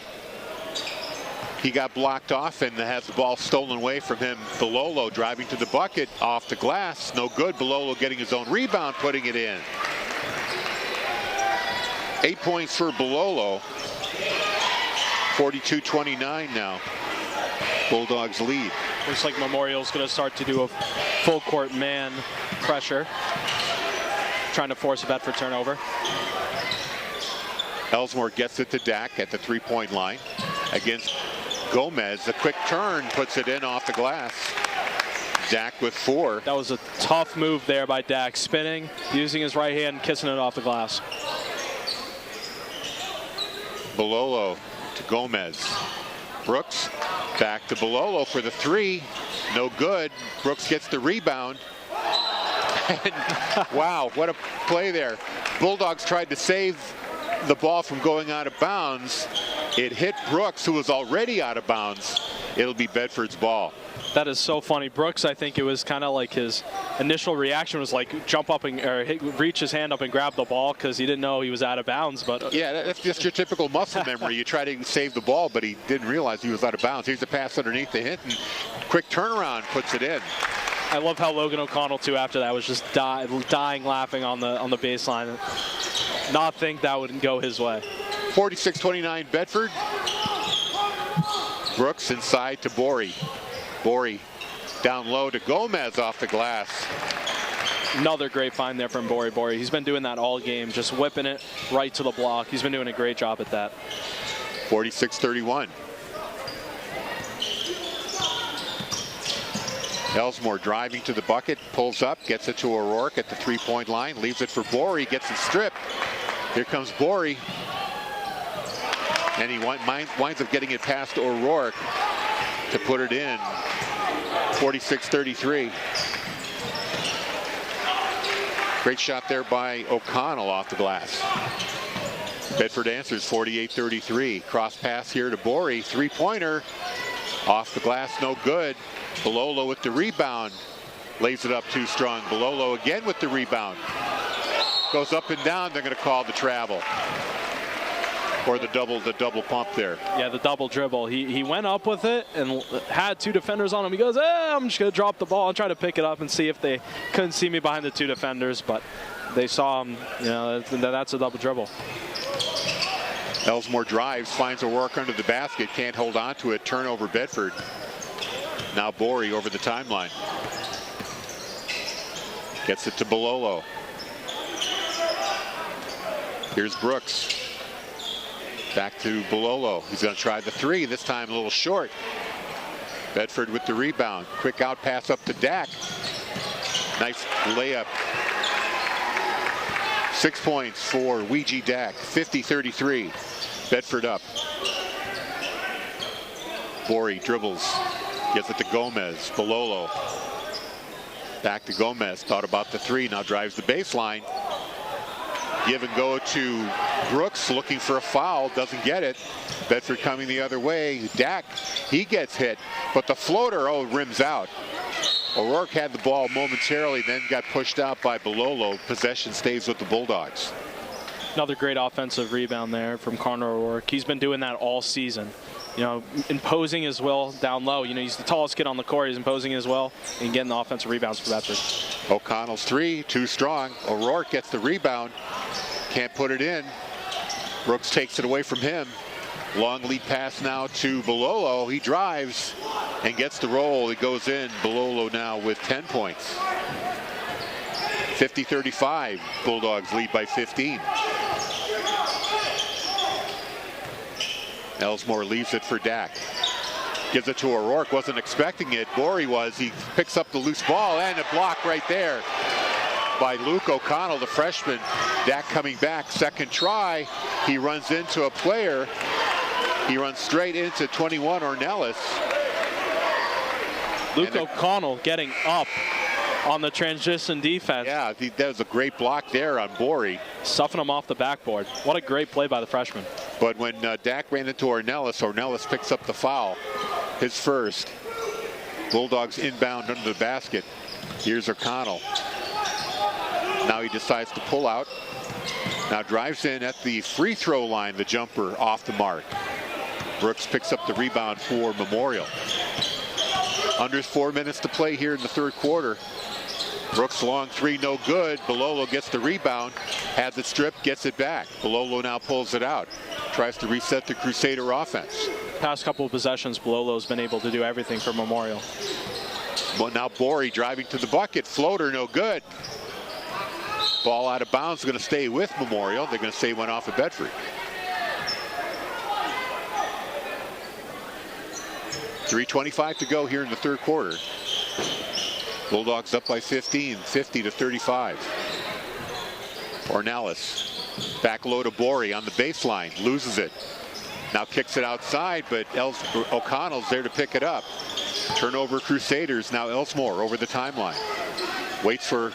He got blocked off and has the ball stolen away from him. Bololo driving to the bucket, off the glass, no good. Bololo getting his own rebound, putting it in. 8 points for Bololo. 42-29 now. Bulldogs lead. Looks like Memorial's going to start to do a full court man pressure, trying to force a Bedford turnover. Ellsmore gets it to Dak at the three-point line against Gomez. A quick turn puts it in off the glass. Dak with 4. That was a tough move there by Dak, spinning, using his right hand, kissing it off the glass. Bololo to Gomez. Brooks back to Bololo for the 3. No good. Brooks gets the rebound. And wow, what a play there. Bulldogs tried to save the ball from going out of bounds. It hit Brooks, who was already out of bounds. It'll be Bedford's ball. That is so funny. Brooks, I think it was kind of like his initial reaction was like jump up and reach his hand up and grab the ball because he didn't know he was out of bounds. But yeah, that's just your typical muscle memory. You try to save the ball, but he didn't realize he was out of bounds. Here's the pass underneath the hit, and quick turnaround puts it in. I love how Logan O'Connell too after that was just dying laughing on the baseline. Not think that would go his way. 46-29 Bedford. Brooks inside to Borey. Borey down low to Gomez off the glass. Another great find there from Borey. He's been doing that all game, just whipping it right to the block. He's been doing a great job at that. 46-31. Ellsmore driving to the bucket, pulls up, gets it to O'Rourke at the three-point line, leaves it for Borey, gets it stripped. Here comes Borey. And he winds up getting it past O'Rourke to put it in. 46-33. Great shot there by O'Connell off the glass. Bedford answers 48-33. Cross pass here to Borey. Three-pointer. Off the glass, no good. Bololo with the rebound. Lays it up too strong. Bololo again with the rebound. Goes up and down. They're going to call the travel. Or the double pump there. Yeah, the double dribble. He went up with it and had 2 defenders on him. He goes, I'm just going to drop the ball and try to pick it up and see if they couldn't see me behind the 2 defenders, but they saw him. You know, that's a double dribble. Ellsmore drives, finds a work under the basket, can't hold on to it. Turnover Bedford. Now Borey over the timeline. Gets it to Bololo. Here's Brooks. Back to Bololo. He's going to try the 3, this time a little short. Bedford with the rebound. Quick out pass up to Dak. Nice layup. 6 points for Ouija Dak. 50-33. Bedford up. Borey dribbles. Gets it to Gomez. Bololo. Back to Gomez. Thought about the 3. Now drives the baseline. Give and go to Brooks, looking for a foul, doesn't get it. Bedford coming the other way. Dak, he gets hit, but the floater, rims out. O'Rourke had the ball momentarily, then got pushed out by Bololo. Possession stays with the Bulldogs. Another great offensive rebound there from Connor O'Rourke. He's been doing that all season. You know, imposing his will down low. You know, he's the tallest kid on the court. He's imposing his will and getting the offensive rebounds for Bedford. O'Connell's 3, too strong. O'Rourke gets the rebound. Can't put it in. Brooks takes it away from him. Long lead pass now to Bololo. He drives and gets the roll. It goes in. Bololo now with 10 points. 50-35. Bulldogs lead by 15. Ellsmore leaves it for Dak. Gives it to O'Rourke. Wasn't expecting it. Borey was. He picks up the loose ball and a block right there by Luke O'Connell, the freshman. Dak coming back. Second try. He runs into a player. He runs straight into 21 Ornelas. Luke O'Connell getting up on the transition defense. Yeah, that was a great block there on Borey. Stuffing him off the backboard. What a great play by the freshman. But when Dak ran into Ornelas picks up the foul. His first. Bulldogs inbound under the basket. Here's O'Connell. Now he decides to pull out. Now drives in at the free throw line. The jumper off the mark. Brooks picks up the rebound for Memorial. Under 4 minutes to play here in the third quarter. Brooks long three, no good. Bololo gets the rebound, has it stripped, gets it back. Bololo now pulls it out, tries to reset the Crusader offense. Past couple of possessions, Bololo's been able to do everything for Memorial. Well, now Borey driving to the bucket, floater, no good. Ball out of bounds, going to stay with Memorial. They're going to say went off of Bedford. .325 to go here in the third quarter. Bulldogs up by 15, 50-35. Ornelas, back low to Borey on the baseline, loses it. Now kicks it outside, but O'Connell's there to pick it up. Turnover Crusaders, now Elsmore over the timeline. Waits for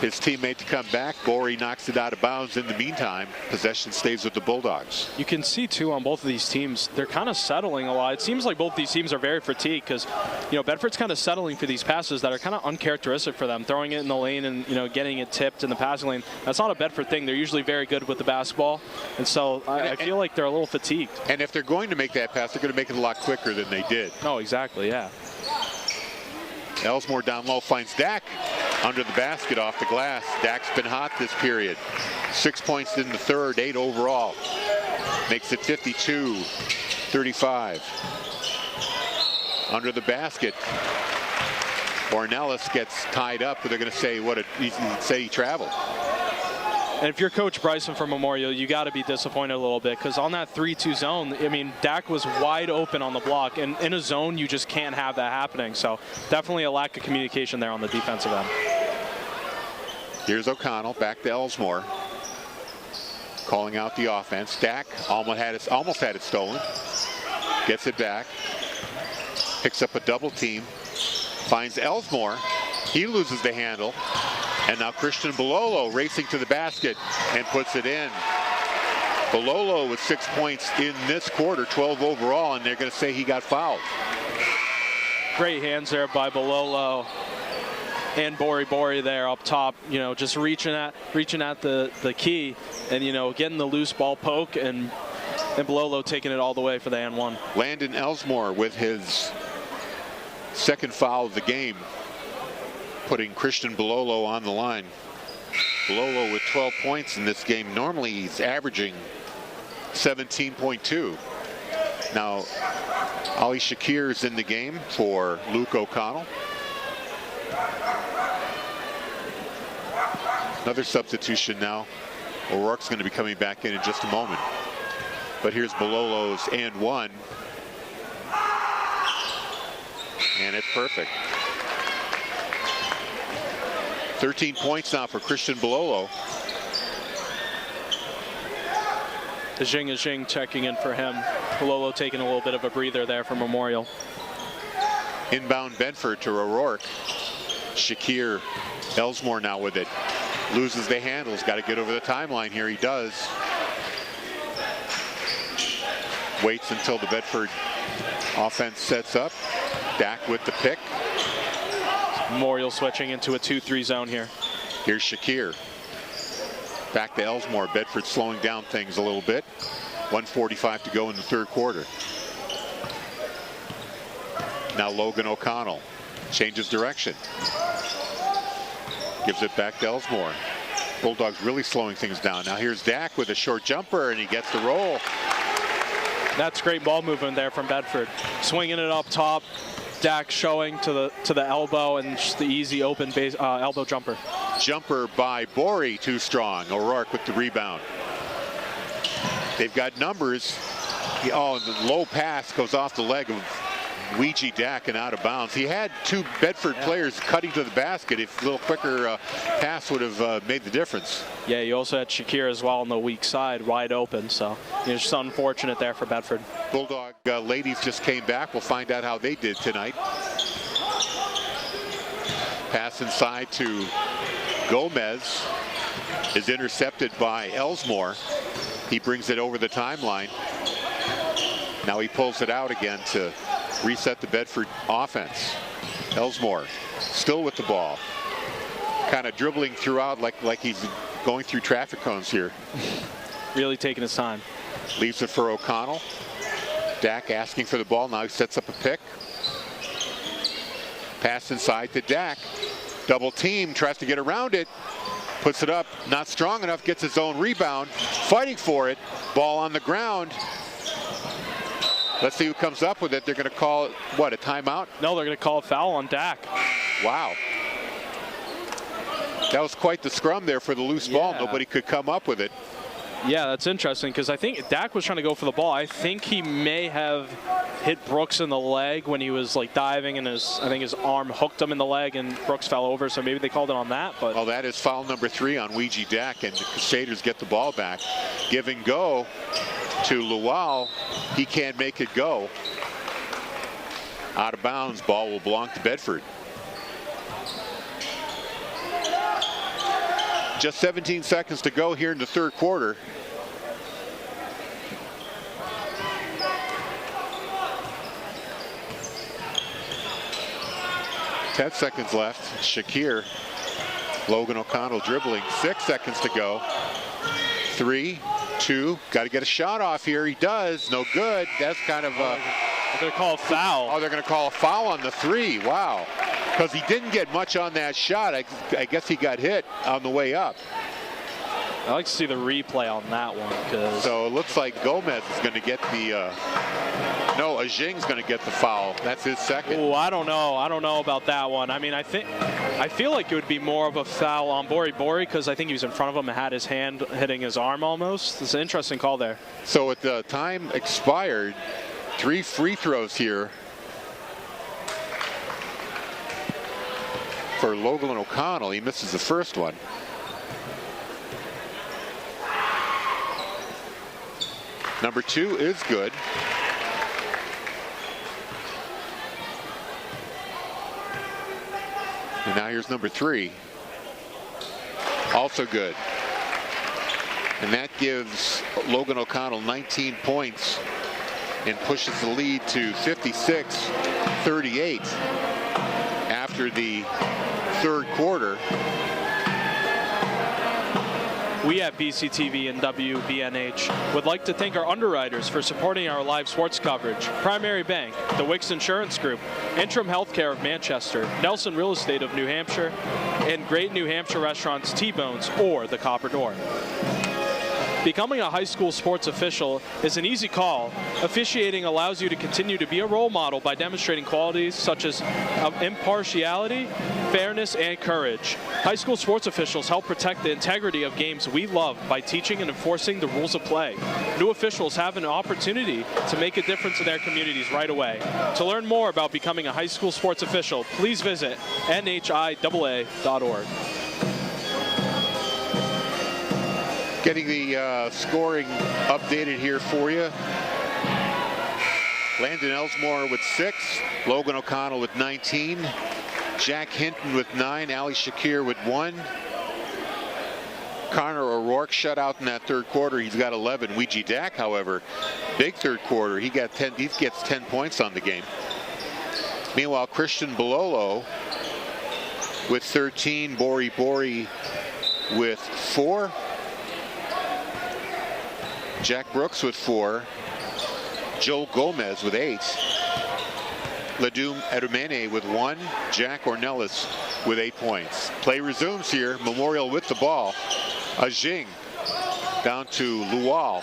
his teammate to come back. Borey knocks it out of bounds. In the meantime, possession stays with the Bulldogs. You can see, too, on both of these teams, they're kind of settling a lot. It seems like both these teams are very fatigued because, you know, Bedford's kind of settling for these passes that are kind of uncharacteristic for them, throwing it in the lane and, you know, getting it tipped in the passing lane. That's not a Bedford thing. They're usually very good with the basketball, and so I feel like they're a little fatigued. And if they're going to make that pass, they're going to make it a lot quicker than they did. No, exactly, yeah. Elsmore down low finds Dak under the basket off the glass. Dak's been hot this period. 6 points in the third, 8 overall. Makes it 52-35. Under the basket, Ornelas gets tied up, but they're going to say he traveled. And if you're Coach Bryson from Memorial, you got to be disappointed a little bit because on that 3-2 zone, I mean, Dak was wide open on the block, and in a zone, you just can't have that happening. So definitely a lack of communication there on the defensive end. Here's O'Connell back to Elsmore, calling out the offense. Dak almost had it stolen. Gets it back. Picks up a double team. Finds Elsmore. He loses the handle. And now Christian Bololo racing to the basket and puts it in. Bololo with 6 points in this quarter, 12 overall, and they're going to say he got fouled. Great hands there by Bololo and Borey there up top, you know, just reaching at the key and, you know, getting the loose ball poke and Bololo taking it all the way for the and one. Landon Elsmore with his second foul of the game, putting Christian Bololo on the line. Bololo with 12 points in this game. Normally he's averaging 17.2. Now Ali Shakir is in the game for Luke O'Connell. Another substitution now. O'Rourke's going to be coming back in just a moment. But here's Bololo's and one. And it's perfect. 13 points now for Christian Bololo. Zhing checking in for him. Bololo taking a little bit of a breather there for Memorial. Inbound Bedford to O'Rourke. Shakir, Elsmore now with it. Loses the handles. Got to get over the timeline here. He does. Waits until the Bedford offense sets up. Dak with the pick. Memorial switching into a 2-3 zone here. Here's Shakir. Back to Elsmore. Bedford slowing down things a little bit. 1:45 to go in the third quarter. Now Logan O'Connell changes direction. Gives it back to Elsmore. Bulldogs really slowing things down. Now here's Dak with a short jumper, and he gets the roll. That's great ball movement there from Bedford. Swinging it up top. Dak showing to the elbow and just the easy open base elbow jumper. Jumper by Borey, too strong. O'Rourke with the rebound. They've got numbers. Oh, and the low pass goes off the leg of Ouija Dak and out of bounds. He had two Bedford players cutting to the basket. If a little quicker pass would have made the difference. Yeah, you also had Shakir as well on the weak side, wide open. So it's just unfortunate there for Bedford. Bulldog ladies just came back. We'll find out how they did tonight. Pass inside to Gomez is intercepted by Elsmore. He brings it over the timeline. Now he pulls it out again to reset the Bedford offense. Elsmore still with the ball, kind of dribbling throughout like he's going through traffic cones here. Really taking his time. Leaves it for O'Connell. Dak asking for the ball. Now he sets up a pick. Pass inside to Dak. Double team, tries to get around it. Puts it up, not strong enough, gets his own rebound. Fighting for it. Ball on the ground. Let's see who comes up with it. They're going to call, what, a timeout? No, they're going to call a foul on Dak. Wow. That was quite the scrum there for the loose ball. Nobody could come up with it. Yeah, that's interesting because I think Dak was trying to go for the ball. I think he may have hit Brooks in the leg when he was like diving, and I think his arm hooked him in the leg, and Brooks fell over. So maybe they called it on that. But well, that is foul number 3 on Ouija Dak, and the Crusaders get the ball back. Give and go to Luau. He can't make it go. Out of bounds. Ball will belong to Bedford. Just 17 seconds to go here in the third quarter. Ten seconds left. Shakir. Logan O'Connell dribbling. 6 seconds to go. 3, 2. Got to get a shot off here. He does. No good. That's kind of they're going to call a foul. Oh, they're going to call a foul on the 3. Wow. Because he didn't get much on that shot. I guess he got hit on the way up. I like to see the replay on that one. So it looks like Gomez is going to get the... no, Ajing's going to get the foul. That's his second. Oh, I don't know. I don't know about that one. I mean, I feel like it would be more of a foul on Bori because I think he was in front of him and had his hand hitting his arm almost. It's an interesting call there. So at the time expired, 3 free throws here for Logan O'Connell. He misses the first one. Number 2 is good. And now here's number 3. Also good. And that gives Logan O'Connell 19 points and pushes the lead to 56-38 after the third quarter. We at BCTV and WBNH would like to thank our underwriters for supporting our live sports coverage. Primary Bank, the Wicks Insurance Group, Interim Healthcare of Manchester, Nelson Real Estate of New Hampshire, and great New Hampshire restaurants T-Bones or the Copper Door. Becoming a high school sports official is an easy call. Officiating allows you to continue to be a role model by demonstrating qualities such as impartiality, fairness, and courage. High school sports officials help protect the integrity of games we love by teaching and enforcing the rules of play. New officials have an opportunity to make a difference in their communities right away. To learn more about becoming a high school sports official, please visit NHIAA.org. Getting the scoring updated here for you. Landon Elsmore with 6, Logan O'Connell with 19, Jack Hinton with 9, Ali Shakir with 1. Connor O'Rourke shut out in that third quarter. He's got 11. Ouija Dak, however, big third quarter. He gets 10 points on the game. Meanwhile, Christian Bololo with 13, Bori with 4. Jack Brooks with 4, Joel Gomez with 8, Ladum Edumene with 1, Jack Ornelas with 8 points. Play resumes here. Memorial with the ball. Ajing down to Luau.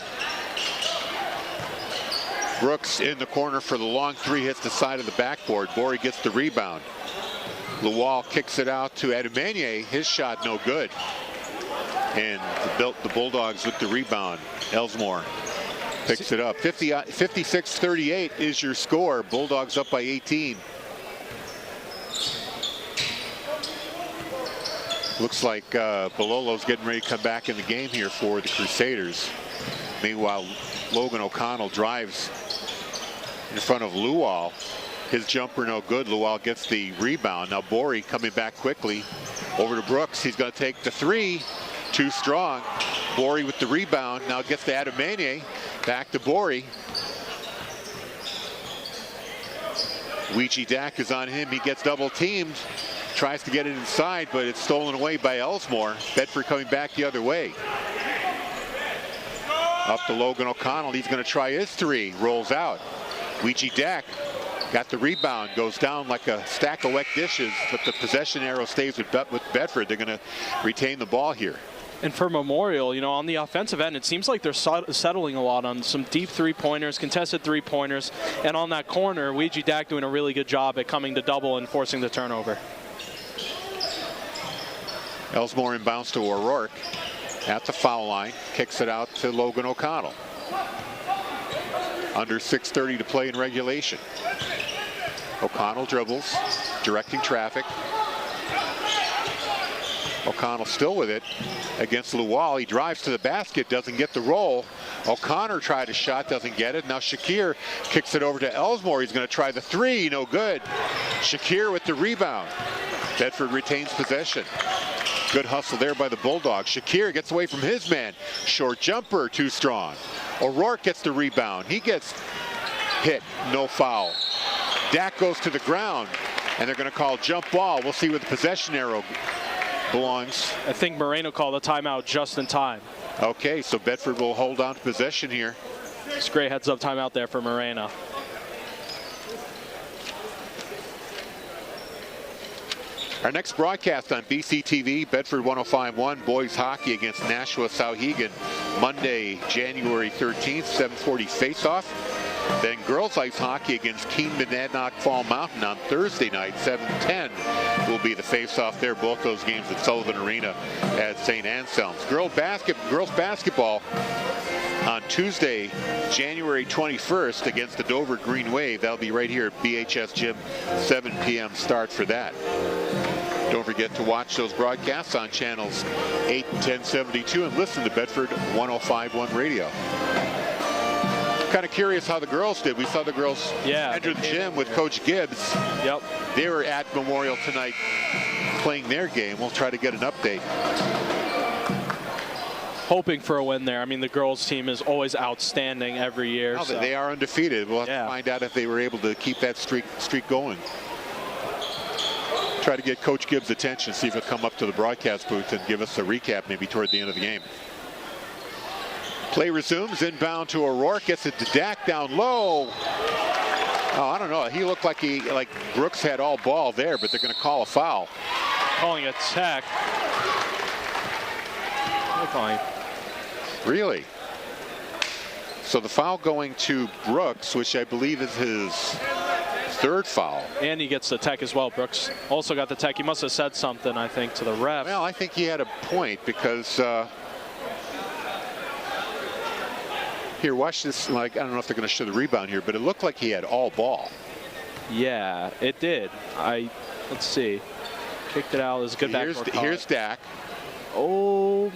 Brooks in the corner for the long 3, hits the side of the backboard. Bori gets the rebound. Luau kicks it out to Edumene. His shot no good. And the Bulldogs with the rebound. Elsmore picks it up. 56-38 is your score. Bulldogs up by 18. Looks like Bololo's getting ready to come back in the game here for the Crusaders. Meanwhile, Logan O'Connell drives in front of Luau. His jumper no good. Luau gets the rebound. Now Bori coming back quickly over to Brooks. He's going to take the 3. Too strong. Bori with the rebound. Now gets to Edumene. Back to Bori. Ouija Dak is on him. He gets double teamed. Tries to get it inside, but it's stolen away by Elsmore. Bedford coming back the other way. Up to Logan O'Connell. He's going to try his 3. Rolls out. Ouija Dak got the rebound, goes down like a stack of wet dishes, but the possession arrow stays with Bedford. They're going to retain the ball here. And for Memorial, you know, on the offensive end, it seems like they're settling a lot on some deep three-pointers, contested three-pointers, and on that corner, Ouija Dak doing a really good job at coming to double and forcing the turnover. Ellsmore inbounds to O'Rourke at the foul line, kicks it out to Logan O'Connell. Under 6:30 to play in regulation. O'Connell dribbles, directing traffic. O'Connell still with it against Luwal. He drives to the basket, doesn't get the roll. O'Connor tried a shot, doesn't get it. Now Shakir kicks it over to Ellsmore. He's going to try the three, no good. Shakir with the rebound. Bedford retains possession. Good hustle there by the Bulldogs. Shakir gets away from his man. Short jumper, too strong. O'Rourke gets the rebound. He gets hit, no foul. Dak goes to the ground, and they're going to call jump ball. We'll see where the possession arrow belongs. I think Moreno called a timeout just in time. Okay, so Bedford will hold on to possession here. It's a great heads-up timeout there for Moreno. Our next broadcast on BCTV, Bedford 105.1, boys hockey against Nashua Sauhegan, Monday, January 13th, 7:40 face-off. Then girls ice hockey against Keene-Monadnock Fall Mountain on Thursday night, 7:10 will be the face-off there. Both those games at Sullivan Arena at St. Anselm's. Girls basketball on Tuesday, January 21st against the Dover Green Wave. That'll be right here at BHS Gym, 7 p.m. start for that. Don't forget to watch those broadcasts on channels 8 and 1072 and listen to Bedford 105.1 radio. Kind of curious how the girls did. We saw the girls enter the gym with Coach Gibbs. Yep. They were at Memorial tonight playing their game. We'll try to get an update. Hoping for a win there. I mean, the girls team is always outstanding every year. Well, they are undefeated. We'll have to find out if they were able to keep that streak going. Try to get Coach Gibbs' attention, see if he'll come up to the broadcast booth and give us a recap maybe toward the end of the game. Play resumes, inbound to O'Rourke, gets it to Dak down low. Oh, I don't know. He looked like Brooks had all ball there, but they're going to call a foul. Calling a tech. Fine. Really? So the foul going to Brooks, which I believe is his third foul. And he gets the tech as well. Brooks also got the tech. He must have said something, I think, to the ref. Well, I think he had a point because here, watch this. Like, I don't know if they're going to show the rebound here, but it looked like he had all ball. Yeah, it did. Let's see. Kicked it out. It was a good backdoor call. Here's Dak. Oh,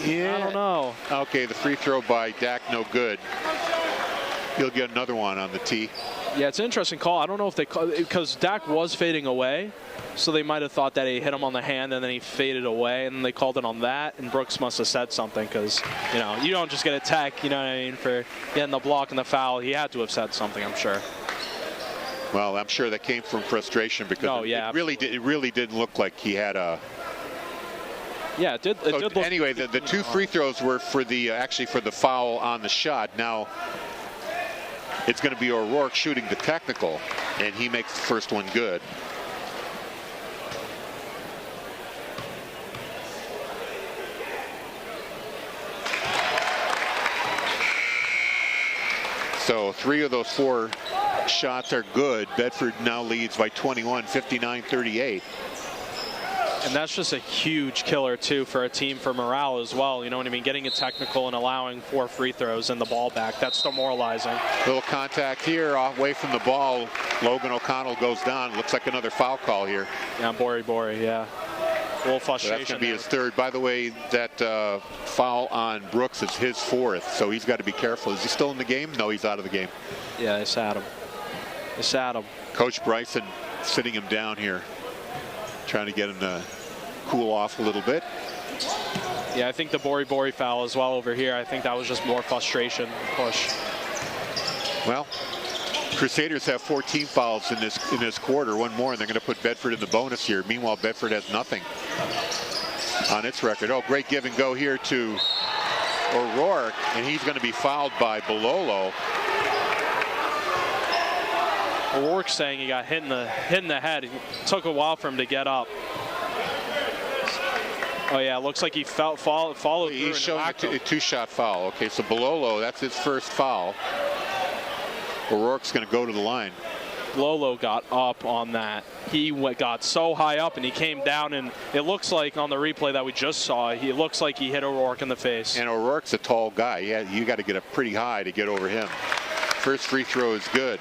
yeah. I don't know. Okay, the free throw by Dak, no good. He'll get another one on the tee. Yeah, it's an interesting call. I don't know if they call because Dak was fading away, so they might have thought that he hit him on the hand and then he faded away, and then they called it on that. And Brooks must have said something because you don't just get a tech, you know what I mean, for getting the block and the foul. He had to have said something, I'm sure. Well, I'm sure that came from frustration because it really didn't look like he had a. Yeah, it did. It did look. Anyway, the two free throws were for actually for the foul on the shot. Now it's going to be O'Rourke shooting the technical, and he makes the first one good. So 3 of those 4 shots are good. Bedford now leads by 21, 59-38. And that's just a huge killer, too, for a team, for morale as well. You know what I mean? Getting it technical and allowing 4 free throws and the ball back. That's demoralizing. Little contact here, away from the ball. Logan O'Connell goes down. Looks like another foul call here. Yeah, Bori, yeah. A little frustration. So that's going to be his third. By the way, that foul on Brooks is his 4th, so he's got to be careful. Is he still in the game? No, he's out of the game. Yeah, they sat him. Coach Bryson sitting him down here, trying to get him to cool off a little bit. Yeah, I think the Bori foul as well over here. I think that was just more frustration push. Well, Crusaders have 14 fouls in this quarter, one more, and they're going to put Bedford in the bonus here. Meanwhile, Bedford has nothing on its record. Oh, great give and go here to O'Rourke, and he's going to be fouled by Bololo. O'Rourke's saying he got hit in the head. It took a while for him to get up. Oh yeah, it looks like he followed through. He's showing a two-shot foul. Okay, so Bololo, that's his first foul. O'Rourke's going to go to the line. Lolo got up on that. He got so high up and he came down, and it looks like on the replay that we just saw, it looks like he hit O'Rourke in the face. And O'Rourke's a tall guy. Yeah, you got to get up pretty high to get over him. First free throw is good.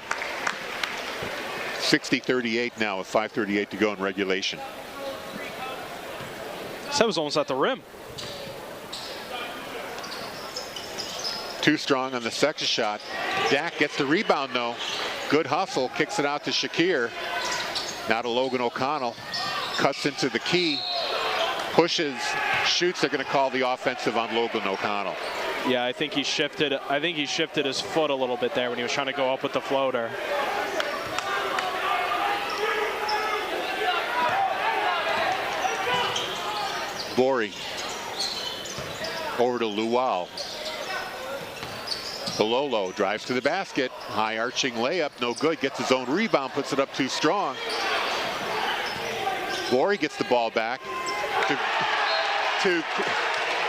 60-38 now with 5:38 to go in regulation. That was almost at the rim. Too strong on the second shot. Dak gets the rebound though. Good hustle, kicks it out to Shakir. Now to Logan O'Connell. Cuts into the key. Pushes, shoots. They're going to call the offensive on Logan O'Connell. Yeah, I think he shifted his foot a little bit there when he was trying to go up with the floater. Borey over to Luau. Bololo drives to the basket. High arching layup, no good. Gets his own rebound, puts it up too strong. Borey gets the ball back to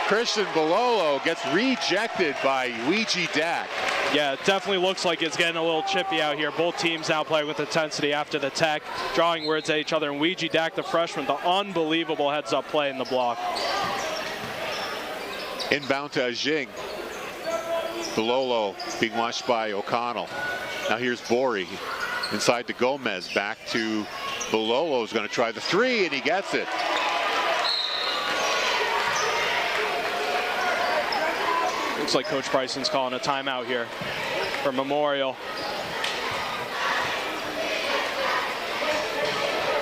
Christian Bololo. Gets rejected by Ouija Dak. Yeah, it definitely looks like it's getting a little chippy out here. Both teams now playing with intensity after the tech, drawing words at each other. And Ouija Dak, the freshman, the unbelievable heads-up play in the block. Inbound to Ajing. Bololo being watched by O'Connell. Now here's Borey inside to Gomez. Back to Bololo, is going to try the three, and he gets it. Looks like Coach Bryson's calling a timeout here for Memorial.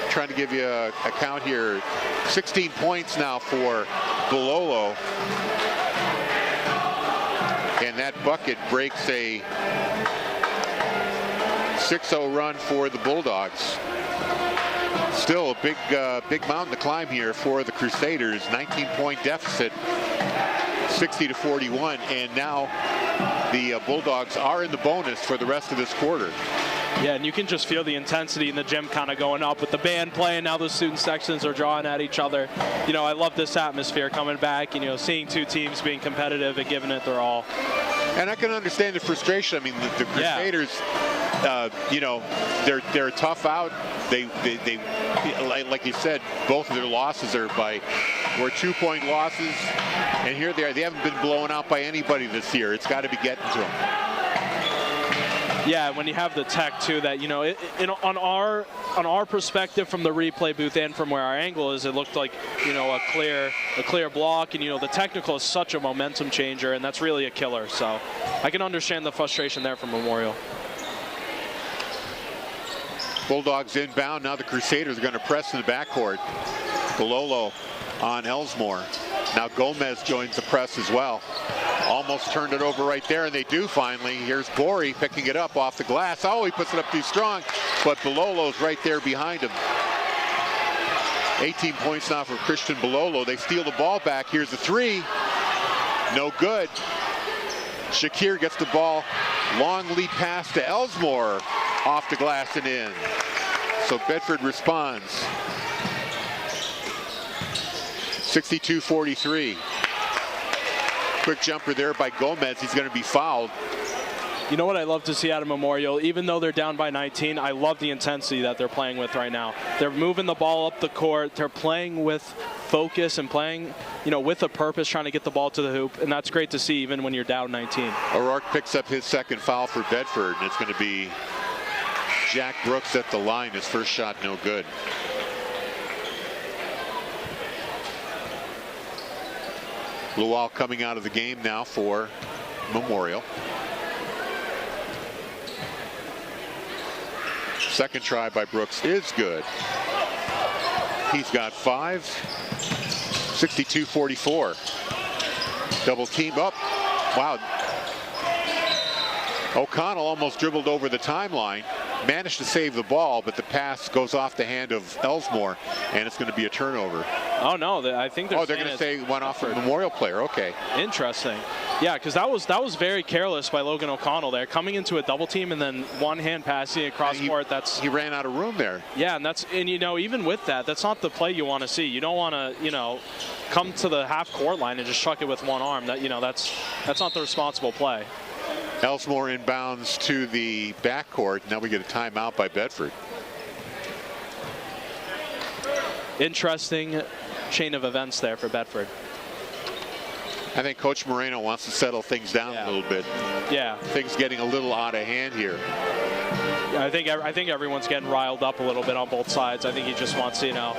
Trying to give you a count here. 16 points now for Bololo. And that bucket breaks a 6-0 run for the Bulldogs. Still a big mountain to climb here for the Crusaders. 19-point deficit, 60-41, and now the Bulldogs are in the bonus for the rest of this quarter. Yeah, and you can just feel the intensity in the gym kind of going up with the band playing. Now the student sections are drawing at each other. You know, I love this atmosphere coming back, and, you know, seeing two teams being competitive and giving it their all. And I can understand the frustration. I mean, the Crusaders, you know, they're tough out. They like you said, both of their losses were 2-point losses, and here they are. They haven't been blown out by anybody this year. It's got to be getting to them. Yeah, when you have the tech too, that, you know, on our perspective from the replay booth and from where our angle is, it looked like, you know, a clear block, and, you know, the technical is such a momentum changer, and that's really a killer. So I can understand the frustration there from Memorial. Bulldogs inbound. Now the Crusaders are going to press in the backcourt. Bololo on Elsmore. Now Gomez joins the press as well. Almost turned it over right there, and they do finally. Here's Borey picking it up off the glass. Oh, he puts it up too strong, but Bololo's right there behind him. 18 points now for Christian Bololo. They steal the ball back. Here's the three. No good. Shakir gets the ball. Long lead pass to Elsmore. Off the glass and in. So Bedford responds. 62-43. Quick jumper there by Gomez. He's going to be fouled. You know what I love to see out of Memorial? Even though they're down by 19, I love the intensity that they're playing with right now. They're moving the ball up the court. They're playing with focus and playing, you know, with a purpose, trying to get the ball to the hoop, and that's great to see even when you're down 19. O'Rourke picks up his second foul for Bedford, and it's going to be Jack Brooks at the line. His first shot no good. Luau coming out of the game now for Memorial. Second try by Brooks is good. He's got 5. 62-44. Double team up. Wow. O'Connell almost dribbled over the timeline. managed to save the ball, but the pass goes off the hand of Elsmore, and it's going to be a turnover. Oh no, I think they're going to say one off a Memorial player. Okay. Interesting. Yeah, because that was very careless by Logan O'Connell there, coming into a double team and then one hand passing across court. He ran out of room there. Yeah, and you know, even with that, that's not the play you want to see. You don't want to, you know, come to the half court line and just chuck it with one arm. That, you know, that's not the responsible play. Elsmore inbounds to the backcourt. Now we get a timeout by Bedford. Interesting chain of events there for Bedford. I think Coach Moreno wants to settle things down a little bit. Yeah. Things getting a little out of hand here. I think everyone's getting riled up a little bit on both sides. I think he just wants to, you know,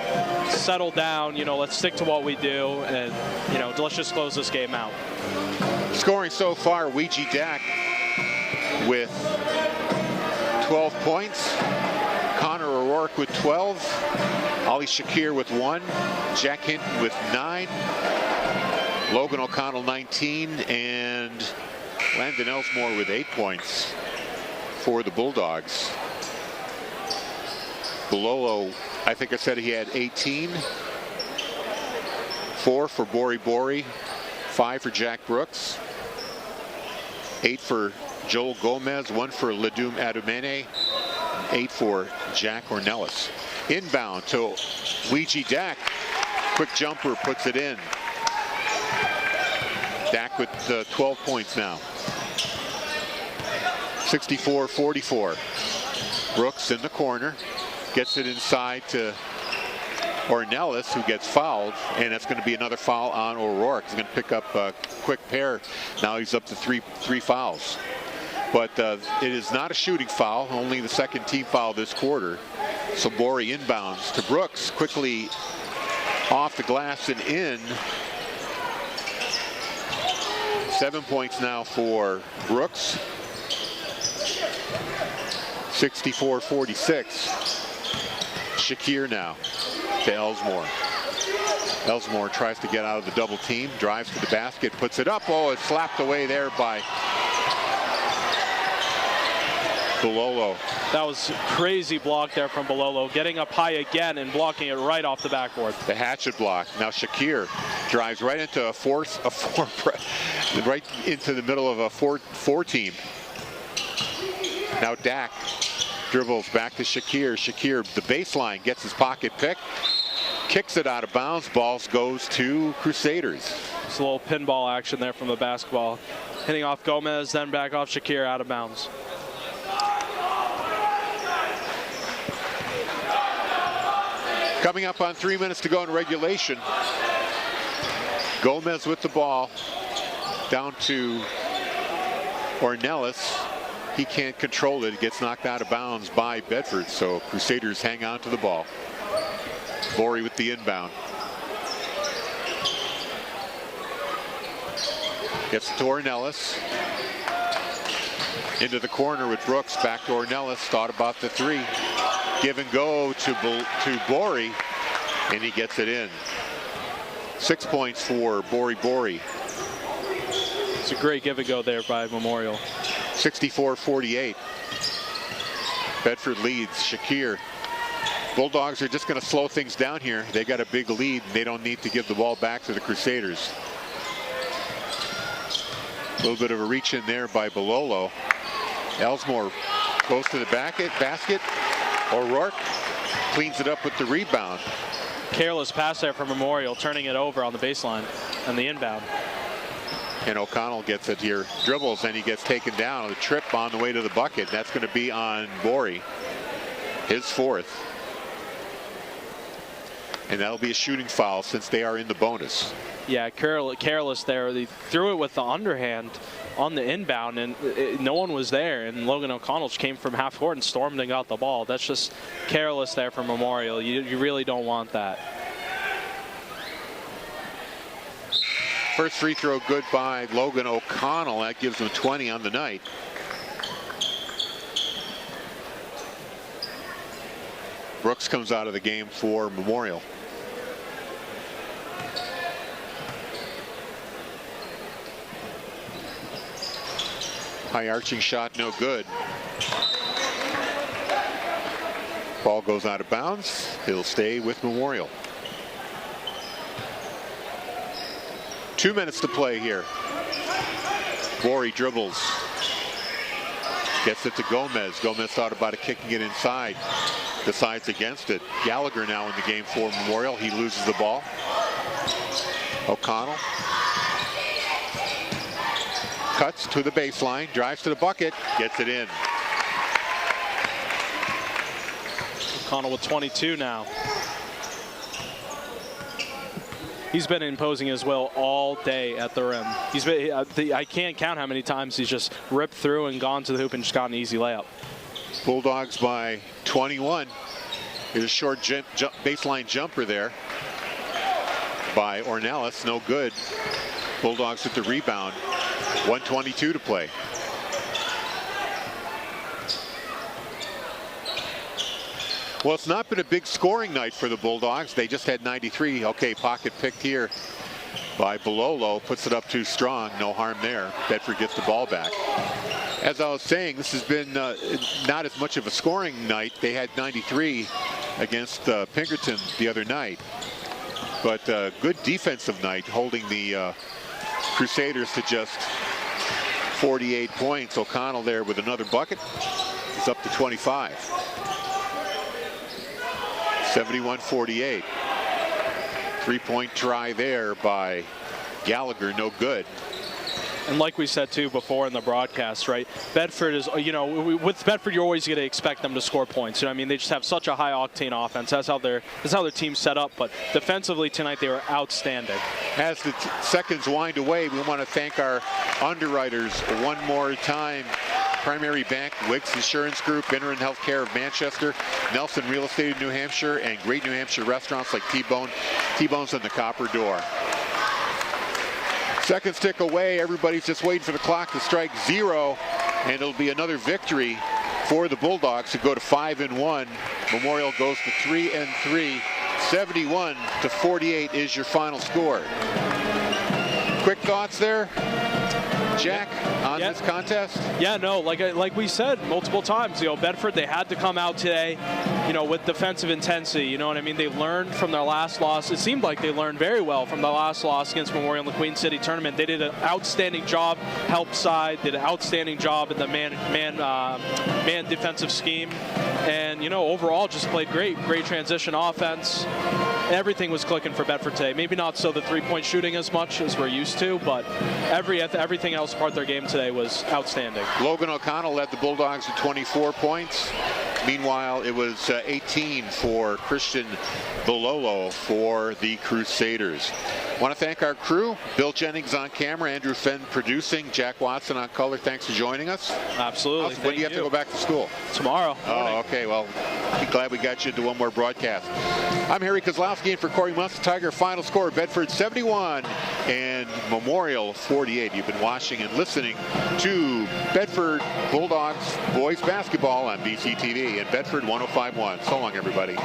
settle down. You know, let's stick to what we do, and you know, let's just close this game out. Scoring so far, Ouija Dak with 12 points. Connor O'Rourke with 12. Ali Shakir with 1. Jack Hinton with 9. Logan O'Connell 19, and Landon Elsmore with 8 points for the Bulldogs. Bololo, I think I said he had 18. 4 for Bori Bori, 5 for Jack Brooks, 8 for Joel Gomez, 1 for Ledum Adumene, 8 for Jack Ornelas. Inbound to Ouija Dak. Quick jumper puts it in. Dak with 12 points now. 64-44. Brooks in the corner. Gets it inside to Ornelas, who gets fouled, and that's going to be another foul on O'Rourke. He's going to pick up a quick pair. Now he's up to three fouls. But it is not a shooting foul, only the second team foul this quarter. So Bori inbounds to Brooks, quickly off the glass and in. 7 points now for Brooks. 64-46. Shakir now to Elsmore. Elsmore tries to get out of the double team, drives to the basket, puts it up. Oh, it's slapped away there by Bololo. That was crazy block there from Bololo, getting up high again and blocking it right off the backboard. The hatchet block. Now Shakir drives right into right into the middle of a four team. Now Dak dribbles back to Shakir. Shakir, the baseline, gets his pocket pick, kicks it out of bounds. Balls goes to Crusaders. It's a little pinball action there from the basketball. Hitting off Gomez, then back off Shakir, out of bounds. Coming up on 3 minutes to go in regulation. Gomez with the ball. Down to Ornelas. He can't control it. It gets knocked out of bounds by Bedford. So Crusaders hang on to the ball. Bori with the inbound. Gets it to Ornelas. Into the corner with Brooks. Back to Ornelas. Thought about the three. Give and go to Bori, and he gets it in. 6 points for Bori Bori. It's a great give and go there by Memorial. 64-48. Bedford leads. Shakir. Bulldogs are just going to slow things down here. They got a big lead, and they don't need to give the ball back to the Crusaders. A little bit of a reach in there by Bololo. Elsmore goes to the basket. O'Rourke cleans it up with the rebound. Careless pass there from Memorial, turning it over on the baseline and the inbound. And O'Connell gets it here, dribbles, and he gets taken down. A trip on the way to the bucket. That's going to be on Bori, his fourth. And that'll be a shooting foul since they are in the bonus. Yeah, careless there. They threw it with the underhand on the inbound, and no one was there. And Logan O'Connell came from half court and stormed and got the ball. That's just careless there for Memorial. You really don't want that. First free throw good by Logan O'Connell. That gives him 20 on the night. Brooks comes out of the game for Memorial. High arching shot, no good. Ball goes out of bounds. He'll stay with Memorial. 2 minutes to play here. Borey dribbles. Gets it to Gomez. Gomez thought about kicking it inside. Decides against it. Gallagher now in the game for Memorial. He loses the ball. O'Connell cuts to the baseline. Drives to the bucket. Gets it in. O'Connell with 22 now. He's been imposing his will all day at the rim. He's been, I can't count how many times he's just ripped through and gone to the hoop and just got an easy layup. Bulldogs by 21. There's a short baseline jumper there by Ornelas. No good. Bulldogs with the rebound. 1:22 to play. Well, it's not been a big scoring night for the Bulldogs. They just had 93. Okay, pocket picked here by Bololo. Puts it up too strong. No harm there. Bedford gets the ball back. As I was saying, this has been not as much of a scoring night. They had 93 against Pinkerton the other night. But good defensive night, holding the Crusaders to just 48 points. O'Connell there with another bucket. He's up to 25. 71-48. Three-point try there by Gallagher, no good. And like we said too before in the broadcast, right? Bedford is, you know, with Bedford, you're always going to expect them to score points. You know what I mean? They just have such a high octane offense. That's how their team's set up. But defensively tonight, they were outstanding. As the seconds wind away, we want to thank our underwriters one more time. Primary Bank, Wicks Insurance Group, Interim Healthcare of Manchester, Nelson Real Estate of New Hampshire, and great New Hampshire restaurants like T-Bone's and the Copper Door. Seconds tick away. Everybody's just waiting for the clock to strike 0, and it'll be another victory for the Bulldogs to go to 5-1. Memorial goes to 3-3. 71-48 is your final score. Quick thoughts there, Jack, on this contest? Yeah, no, like we said multiple times, you know, Bedford, they had to come out today, you know, with defensive intensity. You know what I mean? They learned from their last loss. It seemed like they learned very well from their last loss against Memorial in the Queen City tournament. They did an outstanding job, help side, did an outstanding job in the man defensive scheme. And, you know, overall just played great transition offense. Everything was clicking for Bedford today. Maybe not so the three-point shooting as much as we're used to, but everything else part of their game today was outstanding. Logan O'Connell led the Bulldogs with 24 points. Meanwhile, it was 18 for Christian Bololo for the Crusaders. Want to thank our crew, Bill Jennings on camera, Andrew Fenn producing, Jack Watson on color. Thanks for joining us. Absolutely. When do you have to go back to school? Tomorrow. Oh, okay. Well, I'm glad we got you into one more broadcast. I'm Harry Kozlowski in for Corey Munster Tiger. Final score, Bedford 71 and Memorial 48. You've been watching and listening to Bedford Bulldogs boys basketball on BCTV and Bedford 105.1. So long, everybody.